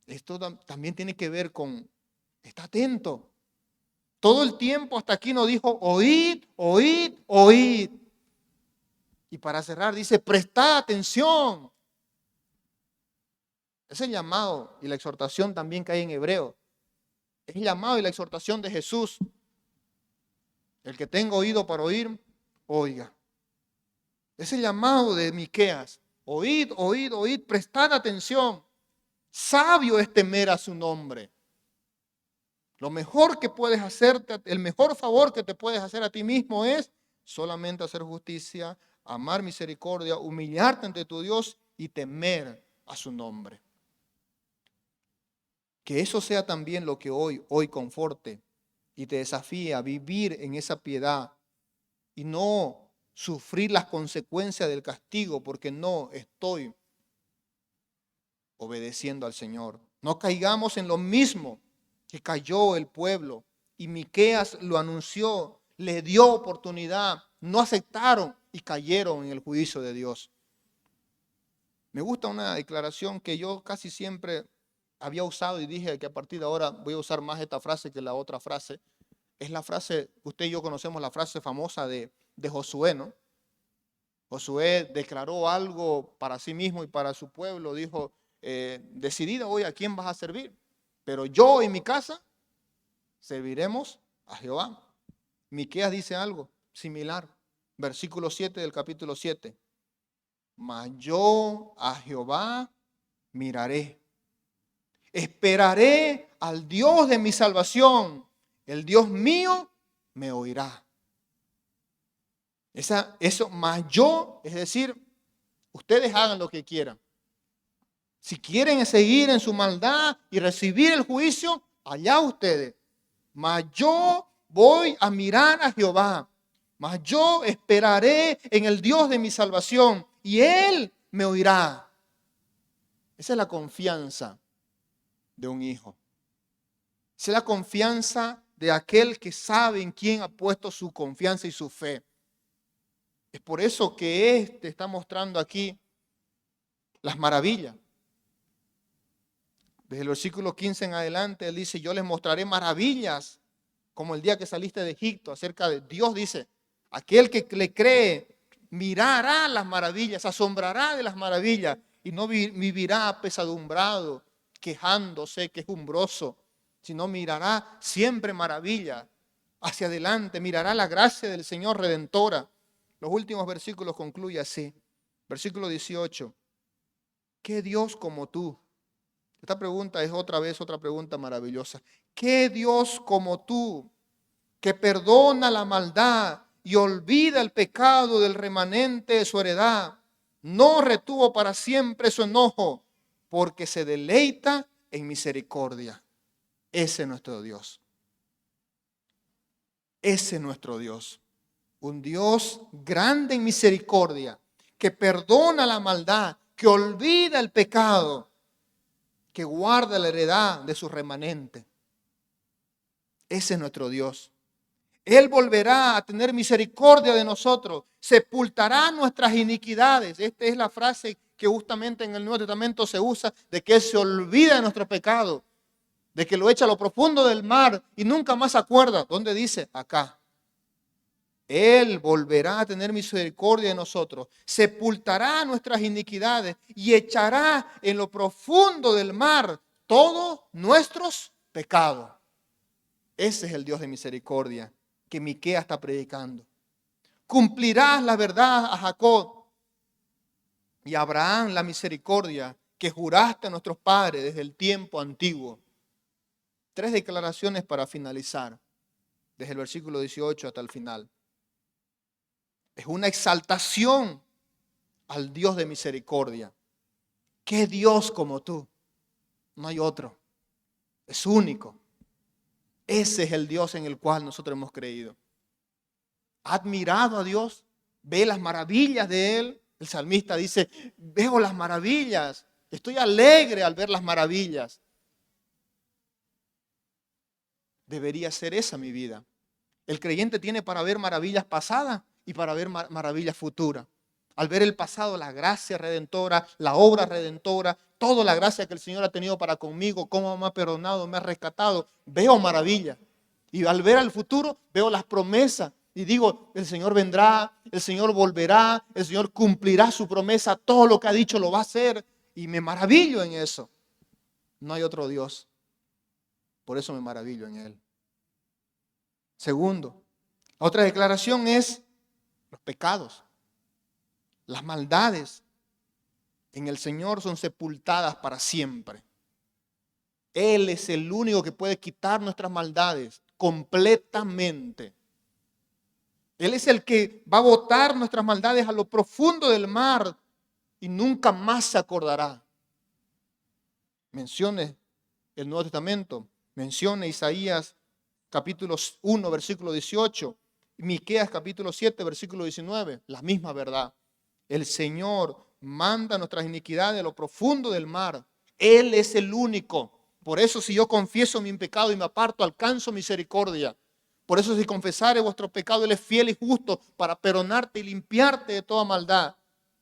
esto también tiene que ver con, está atento. Todo el tiempo hasta aquí nos dijo, oíd, oíd, oíd. Y para cerrar dice, prestad atención. Es el llamado y la exhortación también que hay en hebreo. Es el llamado y la exhortación de Jesús. El que tenga oído para oír, oiga. Ese llamado de Miqueas. Oíd, oíd, oíd, prestad atención. Sabio es temer a su nombre. Lo mejor que puedes hacerte, el mejor favor que te puedes hacer a ti mismo es solamente hacer justicia, amar misericordia, humillarte ante tu Dios y temer a su nombre. Que eso sea también lo que hoy conforte y te desafía a vivir en esa piedad y no sufrir las consecuencias del castigo porque no estoy obedeciendo al Señor. No caigamos en lo mismo que cayó el pueblo y Miqueas lo anunció, le dio oportunidad, no aceptaron y cayeron en el juicio de Dios. Me gusta una declaración que yo casi siempre había usado y dije que a partir de ahora voy a usar más esta frase que la otra frase. Es la frase, usted y yo conocemos la frase famosa de Josué, ¿no? Josué declaró algo para sí mismo y para su pueblo, dijo, decidid hoy a quién vas a servir, pero yo y mi casa serviremos a Jehová. Miqueas dice algo similar, versículo 7 del capítulo 7. Mas yo a Jehová miraré, esperaré al Dios de mi salvación, el Dios mío me oirá. Eso, más yo, es decir, ustedes hagan lo que quieran. Si quieren seguir en su maldad y recibir el juicio, allá ustedes. Mas yo voy a mirar a Jehová. Mas yo esperaré en el Dios de mi salvación y Él me oirá. Esa es la confianza de un hijo. Esa es la confianza de aquel que sabe en quién ha puesto su confianza y su fe. Es por eso que está mostrando aquí las maravillas. Desde el versículo 15 en adelante, él dice, yo les mostraré maravillas, como el día que saliste de Egipto, acerca de Dios, dice, aquel que le cree, mirará las maravillas, se asombrará de las maravillas, y no vivirá apesadumbrado, quejándose, quejumbroso, sino mirará siempre maravillas hacia adelante, mirará la gracia del Señor redentora. Los últimos versículos concluye así. Versículo 18. ¿Qué Dios como tú? Esta pregunta es otra pregunta maravillosa. ¿Qué Dios como tú, que perdona la maldad y olvida el pecado del remanente de su heredad, no retuvo para siempre su enojo, porque se deleita en misericordia? Ese es nuestro Dios. Ese es nuestro Dios. Un Dios grande en misericordia, que perdona la maldad, que olvida el pecado, que guarda la heredad de su remanente. Ese es nuestro Dios. Él volverá a tener misericordia de nosotros, sepultará nuestras iniquidades. Esta es la frase que justamente en el Nuevo Testamento se usa, de que Él se olvida de nuestro pecado, de que lo echa a lo profundo del mar y nunca más se acuerda. ¿Dónde dice? Acá. Él volverá a tener misericordia de nosotros, sepultará nuestras iniquidades y echará en lo profundo del mar todos nuestros pecados. Ese es el Dios de misericordia que Miqueas está predicando. Cumplirás la verdad a Jacob y a Abraham la misericordia que juraste a nuestros padres desde el tiempo antiguo. 3 declaraciones para finalizar, desde el versículo 18 hasta el final. Es una exaltación al Dios de misericordia. ¿Qué Dios como tú? No hay otro. Es único. Ese es el Dios en el cual nosotros hemos creído. ¿Ha admirado a Dios? ¿Ve las maravillas de Él? El salmista dice, veo las maravillas. Estoy alegre al ver las maravillas. Debería ser esa mi vida. El creyente tiene para ver maravillas pasadas y para ver maravillas futuras. Al ver el pasado, la gracia redentora, la obra redentora, toda la gracia que el Señor ha tenido para conmigo, cómo me ha perdonado, me ha rescatado, veo maravillas. Y al ver al futuro, veo las promesas y digo, el Señor vendrá, el Señor volverá, el Señor cumplirá su promesa, todo lo que ha dicho lo va a hacer. Y me maravillo en eso. No hay otro Dios. Por eso me maravillo en Él. Segundo, otra declaración es los pecados. Las maldades en el Señor son sepultadas para siempre. Él es el único que puede quitar nuestras maldades completamente. Él es el que va a botar nuestras maldades a lo profundo del mar y nunca más se acordará. Mencione el Nuevo Testamento, mencione Isaías capítulo 1, versículo 18, Miqueas capítulo 7, versículo 19, la misma verdad. El Señor manda nuestras iniquidades a lo profundo del mar. Él es el único. Por eso si yo confieso mi pecado y me aparto, alcanzo misericordia. Por eso si confesare vuestro pecado, Él es fiel y justo para perdonarte y limpiarte de toda maldad.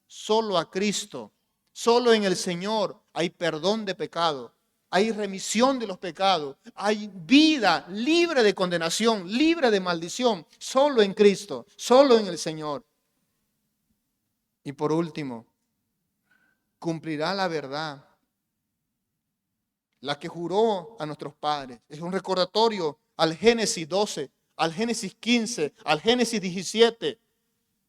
Solo a Cristo, solo en el Señor hay perdón de pecado. Hay remisión de los pecados. Hay vida libre de condenación, libre de maldición. Solo en Cristo, solo en el Señor. Y por último, cumplirá la verdad, la que juró a nuestros padres. Es un recordatorio al Génesis 12, al Génesis 15, al Génesis 17.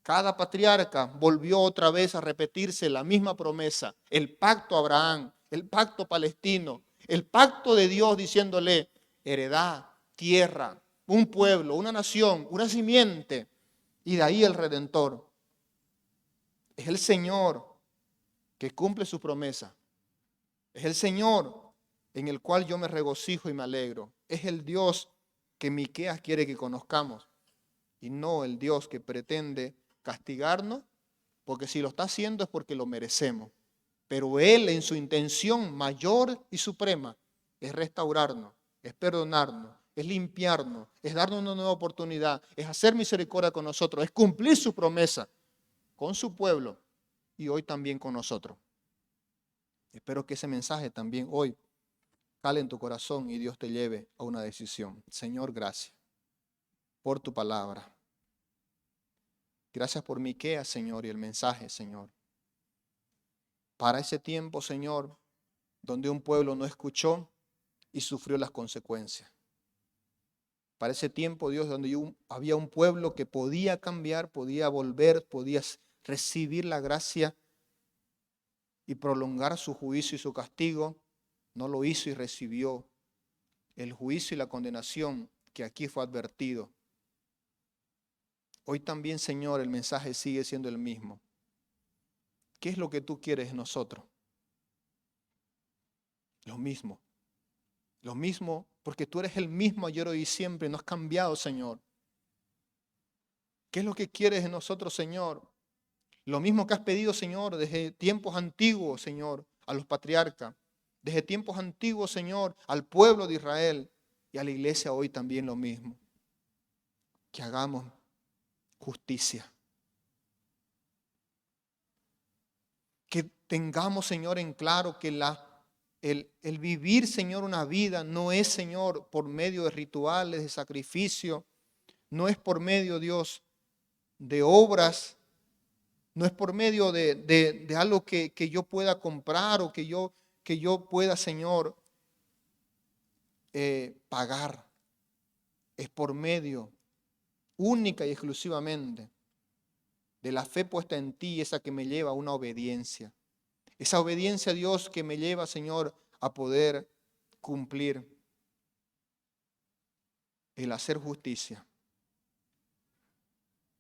Cada patriarca volvió otra vez a repetirse la misma promesa. El pacto Abraham, el pacto palestino, el pacto de Dios diciéndole heredad, tierra, un pueblo, una nación, una simiente. Y de ahí el Redentor. Es el Señor que cumple su promesa. Es el Señor en el cual yo me regocijo y me alegro. Es el Dios que Miqueas quiere que conozcamos y no el Dios que pretende castigarnos, porque si lo está haciendo es porque lo merecemos. Pero Él en su intención mayor y suprema es restaurarnos, es perdonarnos, es limpiarnos, es darnos una nueva oportunidad, es hacer misericordia con nosotros, es cumplir su promesa con su pueblo y hoy también con nosotros. Espero que ese mensaje también hoy cale en tu corazón y Dios te lleve a una decisión. Señor, gracias por tu palabra. Gracias por Miqueas, Señor, y el mensaje, Señor. Para ese tiempo, Señor, donde un pueblo no escuchó y sufrió las consecuencias. Para ese tiempo, Dios, donde había un pueblo que podía cambiar, podía volver, podía recibir la gracia y prolongar su juicio y su castigo, no lo hizo y recibió el juicio y la condenación que aquí fue advertido. Hoy también, Señor, el mensaje sigue siendo el mismo. ¿Qué es lo que tú quieres de nosotros? Lo mismo. Lo mismo, porque tú eres el mismo ayer, hoy y siempre, no has cambiado, Señor. ¿Qué es lo que quieres de nosotros, Señor? Lo mismo que has pedido, Señor, desde tiempos antiguos, Señor, a los patriarcas. Desde tiempos antiguos, Señor, al pueblo de Israel y a la iglesia hoy también lo mismo. Que hagamos justicia. Que tengamos, Señor, en claro que el vivir, Señor, una vida no es, Señor, por medio de rituales, de sacrificio, no es por medio, Dios, de obras, no es por medio de algo que yo pueda comprar o que yo pueda, Señor, pagar. Es por medio, única y exclusivamente, de la fe puesta en ti, esa que me lleva a una obediencia. Esa obediencia a Dios que me lleva, Señor, a poder cumplir el hacer justicia,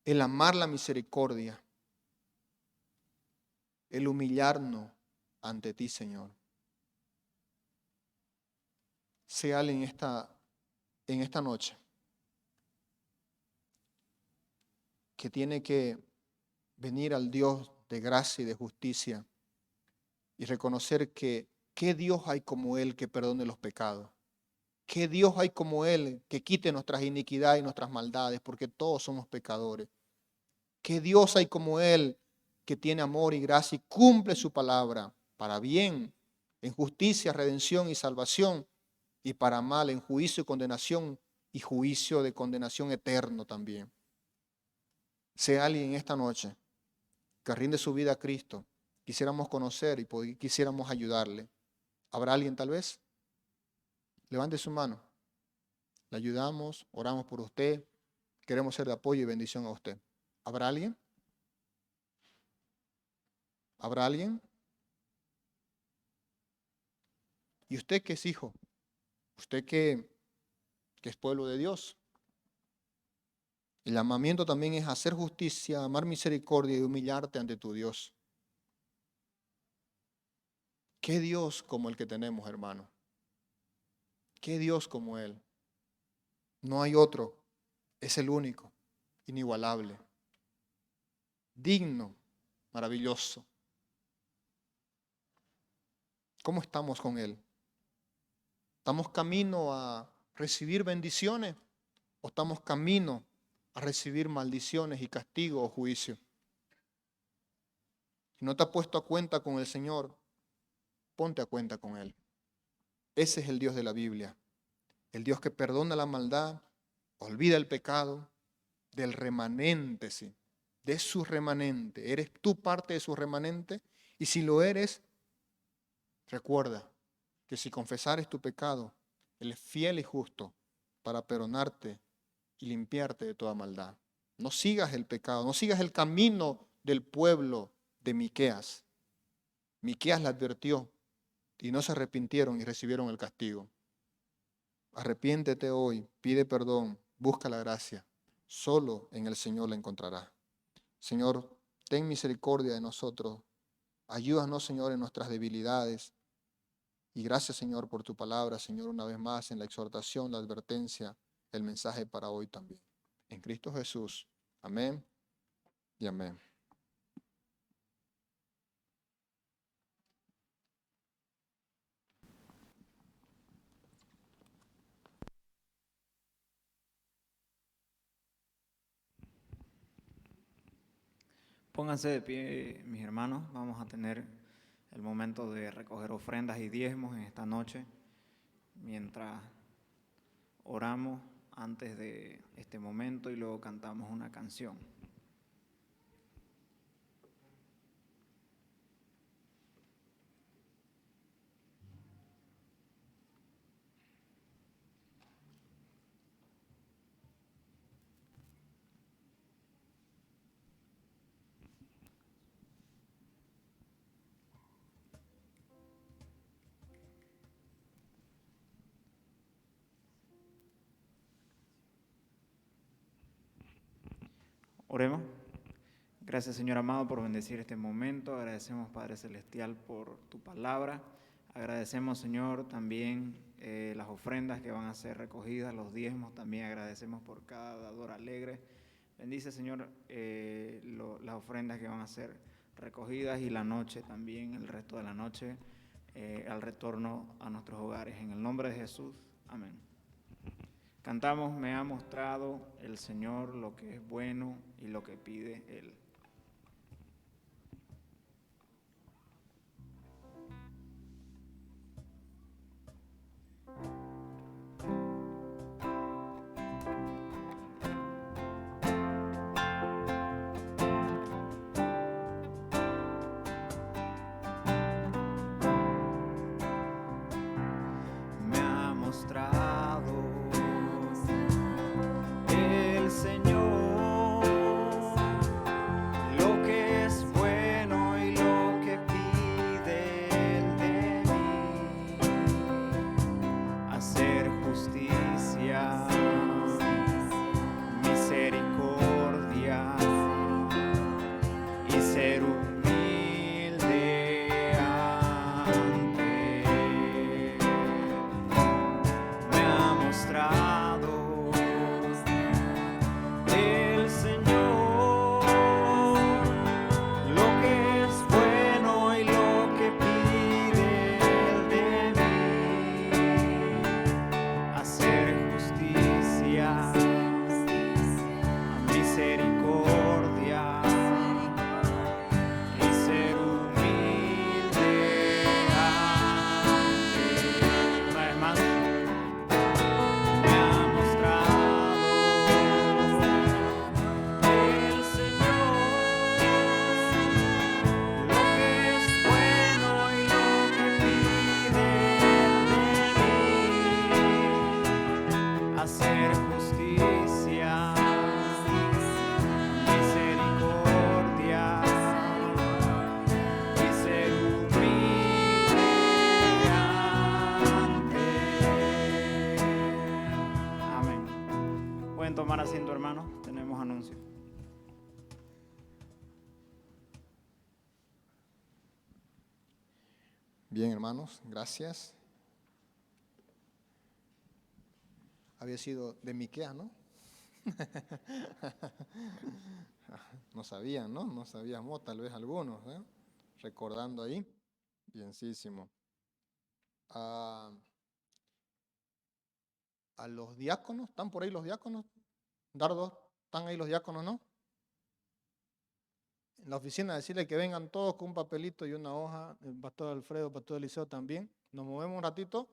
el amar la misericordia, el humillarnos ante ti, Señor. Sea alguien en esta noche que tiene que venir al Dios de gracia y de justicia y reconocer que ¿qué Dios hay como Él que perdone los pecados? ¿Qué Dios hay como Él que quite nuestras iniquidades y nuestras maldades? Porque todos somos pecadores. ¿Qué Dios hay como Él que tiene amor y gracia y cumple su palabra para bien, en justicia, redención y salvación, y para mal, en juicio y condenación y juicio de condenación eterno también? Sea alguien esta noche que rinde su vida a Cristo, quisiéramos conocer y quisiéramos ayudarle. ¿Habrá alguien tal vez? Levante su mano. Le ayudamos, oramos por usted. Queremos ser de apoyo y bendición a usted. ¿Habrá alguien? ¿Habrá alguien? ¿Y usted que es hijo? ¿Usted que es pueblo de Dios? El llamamiento también es hacer justicia, amar misericordia y humillarte ante tu Dios. ¿Qué Dios como el que tenemos, hermano? ¿Qué Dios como Él? No hay otro. Es el único, inigualable, digno, maravilloso. ¿Cómo estamos con Él? ¿Estamos camino a recibir bendiciones o estamos camino a recibir maldiciones y castigo o juicio? Si no te has puesto a cuenta con el Señor, ponte a cuenta con Él. Ese es el Dios de la Biblia, el Dios que perdona la maldad, olvida el pecado, del remanente, sí, de su remanente. ¿Eres tú parte de su remanente? Y si lo eres, recuerda que si confesares tu pecado, Él es fiel y justo para perdonarte y limpiarte de toda maldad. No sigas el pecado, no sigas el camino del pueblo de Miqueas. Miqueas le advirtió y no se arrepintieron y recibieron el castigo. Arrepiéntete hoy, pide perdón, busca la gracia. Solo en el Señor la encontrarás. Señor, ten misericordia de nosotros. Ayúdanos, Señor, en nuestras debilidades. Y gracias, Señor, por tu palabra, Señor, una vez más en la exhortación, la advertencia, el mensaje para hoy también. En Cristo Jesús. Amén y amén. Pónganse de pie, mis hermanos. Vamos a tener el momento de recoger ofrendas y diezmos en esta noche, mientras oramos antes de este momento y luego cantamos una canción. Oremos. Gracias, Señor amado, por bendecir este momento. Agradecemos, Padre Celestial, por tu palabra. Agradecemos, Señor, también las ofrendas que van a ser recogidas, los diezmos. También agradecemos por cada dador alegre. Bendice, Señor, las ofrendas que van a ser recogidas y la noche también, el resto de la noche, al retorno a nuestros hogares. En el nombre de Jesús. Amén. Cantamos, me ha mostrado el Señor lo que es bueno y lo que pide Él. Me ha mostrado el Señor tomar asiento, hermanos. Tenemos anuncios. Bien, hermanos, gracias. Había sido de Miqueas, ¿no? No sabían, ¿no? No sabíamos, tal vez algunos, ¿eh? Recordando ahí. Bienísimo. A los diáconos, ¿están por ahí los diáconos? Dardo, ¿están ahí los diáconos, no? En la oficina decirle que vengan todos con un papelito y una hoja, el pastor Alfredo, el pastor Eliseo también. Nos movemos un ratito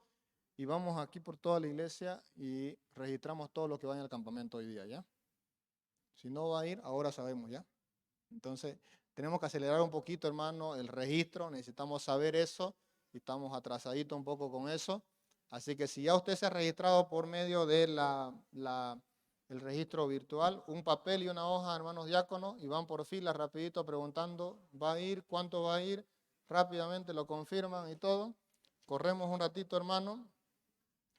y vamos aquí por toda la iglesia y registramos todo lo que vayan al campamento hoy día, ¿ya? Si no va a ir, ahora sabemos, ¿ya? Entonces, tenemos que acelerar un poquito, hermano, el registro, necesitamos saber eso y estamos atrasaditos un poco con eso. Así que si ya usted se ha registrado por medio de el registro virtual, un papel y una hoja, hermanos diáconos, y van por fila rapidito preguntando, ¿va a ir? ¿Cuánto va a ir? Rápidamente lo confirman y todo. Corremos un ratito, hermano,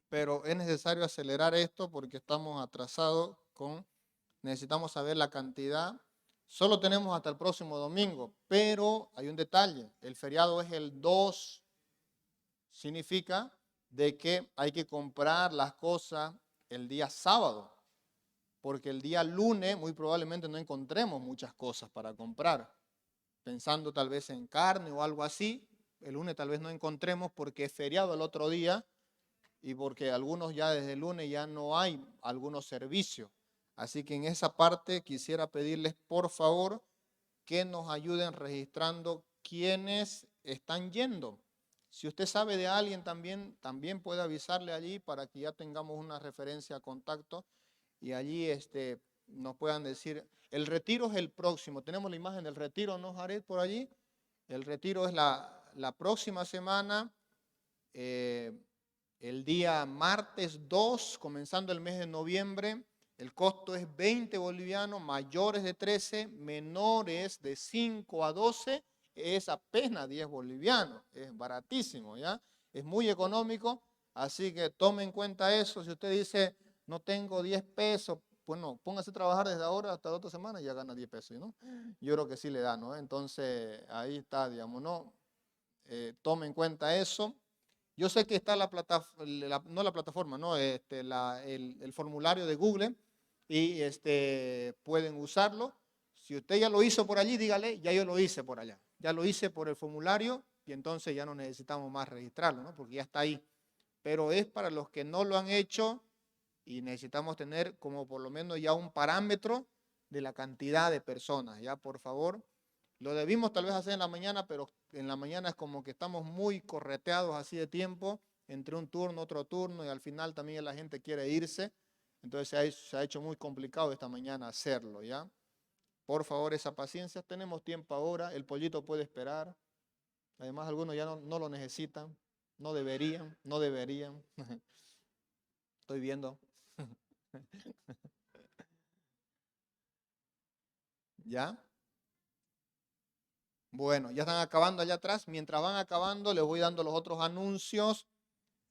pero es necesario acelerar esto porque estamos atrasados necesitamos saber la cantidad. Solo tenemos hasta el próximo domingo, pero hay un detalle, el feriado es el 2, significa de que hay que comprar las cosas el día sábado, porque el día lunes muy probablemente no encontremos muchas cosas para comprar, pensando tal vez en carne o algo así, el lunes tal vez no encontremos porque es feriado el otro día y porque algunos ya desde el lunes ya no hay algunos servicios. Así que en esa parte quisiera pedirles por favor que nos ayuden registrando quiénes están yendo. Si usted sabe de alguien también puede avisarle allí para que ya tengamos una referencia a contacto y allí nos puedan decir, el retiro es el próximo. Tenemos la imagen del retiro, ¿no, Jared, por allí? El retiro es la próxima semana, el día martes 2, comenzando el mes de noviembre. El costo es 20 bolivianos, mayores de 13, menores de 5 a 12, es apenas 10 bolivianos, es baratísimo, ¿ya? Es muy económico, así que tome en cuenta eso. Si usted dice, no tengo 10 pesos, bueno, póngase a trabajar desde ahora hasta la otra semana y ya gana 10 pesos, ¿no? Yo creo que sí le da, ¿no? Entonces, ahí está, digamos, ¿no? Tome en cuenta eso. Yo sé que está no la plataforma, ¿no? El formulario de Google y pueden usarlo. Si usted ya lo hizo por allí, dígale, ya yo lo hice por allá. Ya lo hice por el formulario y entonces ya no necesitamos más registrarlo, ¿no? Porque ya está ahí. Pero es para los que no lo han hecho y necesitamos tener como por lo menos ya un parámetro de la cantidad de personas, ya por favor. Lo debimos tal vez hacer en la mañana, pero en la mañana es como que estamos muy correteados así de tiempo, entre un turno, otro turno, y al final también la gente quiere irse. Entonces se ha hecho muy complicado esta mañana hacerlo, ¿ya? Por favor, esa paciencia. Tenemos tiempo ahora, el pollito puede esperar. Además, algunos ya no lo necesitan, no deberían. Estoy viendo. ¿Ya? Bueno, ya están acabando allá atrás. Mientras van acabando, les voy dando los otros anuncios.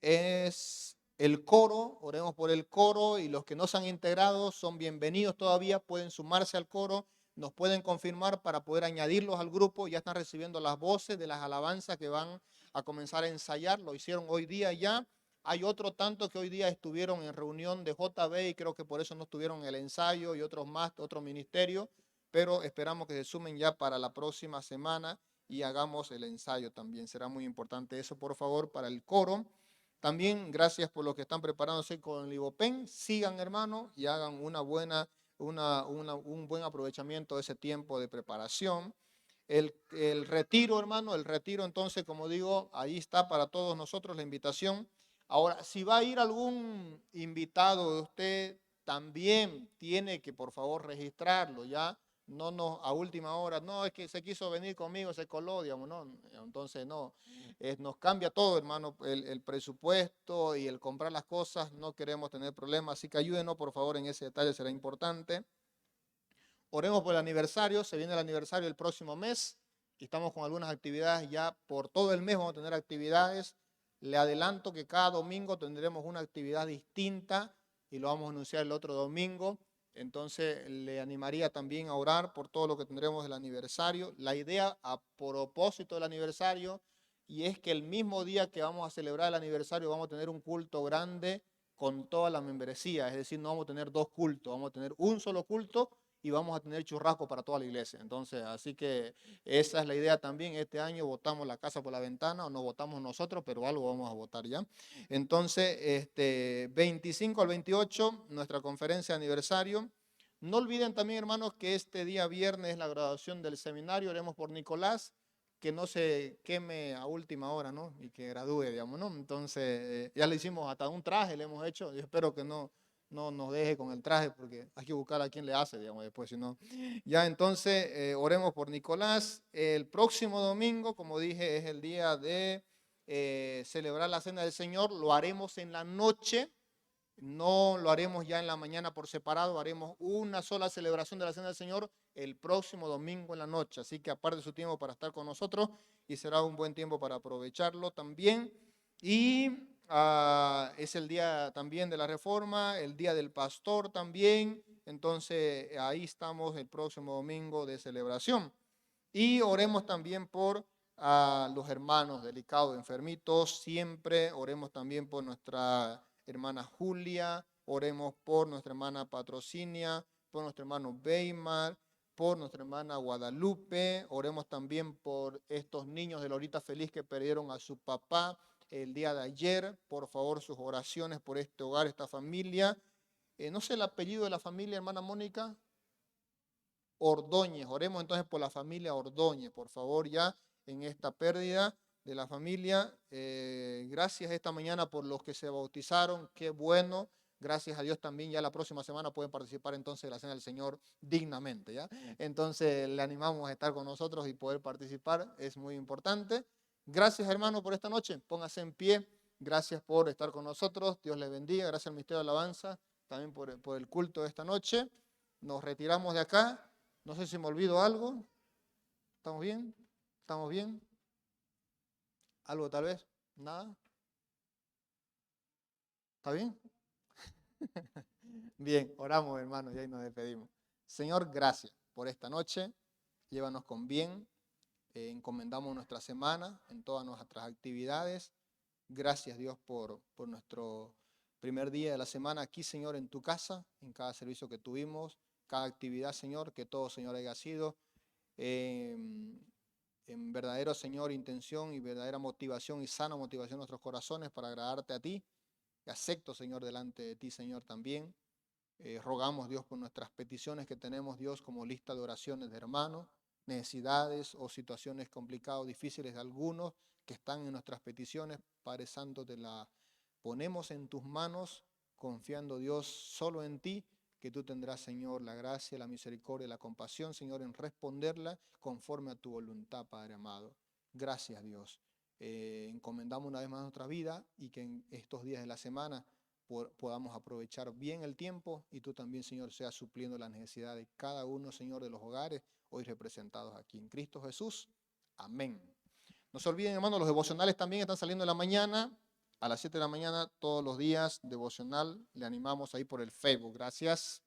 Es el coro, oremos por el coro y los que no se han integrado son bienvenidos todavía, pueden sumarse al coro, nos pueden confirmar para poder añadirlos al grupo. Ya están recibiendo las voces de las alabanzas que van a comenzar a ensayar, lo hicieron hoy día ya. Hay otro tanto que hoy día estuvieron en reunión de JB y creo que por eso no estuvieron en el ensayo y otros más, otro ministerio, pero esperamos que se sumen ya para la próxima semana y hagamos el ensayo también. Será muy importante eso, por favor, para el coro. También gracias por los que están preparándose con el Ibopen. Sigan, hermano, y hagan un buen aprovechamiento de ese tiempo de preparación. El retiro, hermano, el retiro, entonces, como digo, ahí está para todos nosotros la invitación. Ahora, si va a ir algún invitado de usted, también tiene que, por favor, registrarlo, ¿ya? No a última hora, no, es que se quiso venir conmigo, se coló, digamos, no, entonces no, nos cambia todo, hermano, el presupuesto y el comprar las cosas, no queremos tener problemas, así que ayúdenos, por favor, en ese detalle, será importante. Oremos por el aniversario, se viene el aniversario el próximo mes y estamos con algunas actividades ya por todo el mes, vamos a tener actividades. Le adelanto que cada domingo tendremos una actividad distinta y lo vamos a anunciar el otro domingo. Entonces le animaría también a orar por todo lo que tendremos del aniversario. La idea a propósito del aniversario, y es que el mismo día que vamos a celebrar el aniversario vamos a tener un culto grande con toda la membresía. Es decir, no vamos a tener dos cultos, vamos a tener un solo culto y vamos a tener churrasco para toda la iglesia. Entonces, así que esa es la idea también. Este año votamos la casa por la ventana, o no votamos nosotros, pero algo vamos a votar ya. Entonces, 25 al 28, nuestra conferencia de aniversario. No olviden también, hermanos, que este día viernes es la graduación del seminario. Oremos por Nicolás, que no se queme a última hora, ¿no? Y que gradúe, digamos, ¿no? Entonces, ya le hicimos hasta un traje, le hemos hecho. Yo espero que no nos deje con el traje, porque hay que buscar a quien le hace, digamos, después, si no. Ya, entonces, oremos por Nicolás. El próximo domingo, como dije, es el día de celebrar la Cena del Señor. Lo haremos en la noche. No lo haremos ya en la mañana por separado, haremos una sola celebración de la Cena del Señor el próximo domingo en la noche. Así que aparte su tiempo para estar con nosotros y será un buen tiempo para aprovecharlo también. Y es el día también de la Reforma, el día del pastor también. Entonces ahí estamos el próximo domingo de celebración. Y oremos también por los hermanos delicados, enfermitos, siempre oremos también por nuestra hermana Julia, oremos por nuestra hermana Patrocinia, por nuestro hermano Weimar, por nuestra hermana Guadalupe, oremos también por estos niños de Lorita Feliz que perdieron a su papá el día de ayer. Por favor, sus oraciones por este hogar, esta familia. No sé el apellido de la familia, hermana Mónica. Ordóñez, oremos entonces por la familia Ordóñez, por favor, ya en esta pérdida de la familia. Gracias esta mañana por los que se bautizaron, qué bueno. Gracias a Dios también ya la próxima semana pueden participar entonces de la Cena del Señor dignamente, ¿ya? Entonces le animamos a estar con nosotros y poder participar, es muy importante. Gracias, hermano, por esta noche, póngase en pie. Gracias por estar con nosotros, Dios les bendiga. Gracias al Ministerio de Alabanza también por el culto de esta noche. Nos retiramos de acá. No sé si me olvido algo. ¿Estamos bien? ¿Estamos bien? ¿Algo tal vez? ¿Nada? ¿Está bien? Bien, oramos, hermanos, y ahí nos despedimos. Señor, gracias por esta noche. Llévanos con bien. Encomendamos nuestra semana en todas nuestras actividades. Gracias, Dios, por nuestro primer día de la semana aquí, Señor, en tu casa, en cada servicio que tuvimos, cada actividad, Señor, que todo, Señor, haya sido en verdadero, Señor, intención y verdadera motivación y sana motivación en nuestros corazones para agradarte a ti. Y acepto, Señor, delante de ti, Señor, también. Rogamos, Dios, por nuestras peticiones que tenemos, Dios, como lista de oraciones de hermanos, necesidades o situaciones complicadas, difíciles de algunos que están en nuestras peticiones. Padre Santo, te la ponemos en tus manos, confiando, Dios, solo en ti, que tú tendrás, Señor, la gracia, la misericordia, la compasión, Señor, en responderla conforme a tu voluntad, Padre amado. Gracias, Dios. Encomendamos una vez más nuestra vida y que en estos días de la semana podamos aprovechar bien el tiempo y tú también, Señor, seas supliendo las necesidades de cada uno, Señor, de los hogares hoy representados aquí en Cristo Jesús. Amén. No se olviden, hermanos, los devocionales también están saliendo en la mañana, a las 7 de la mañana, todos los días, devocional. Le animamos ahí por el Facebook. Gracias.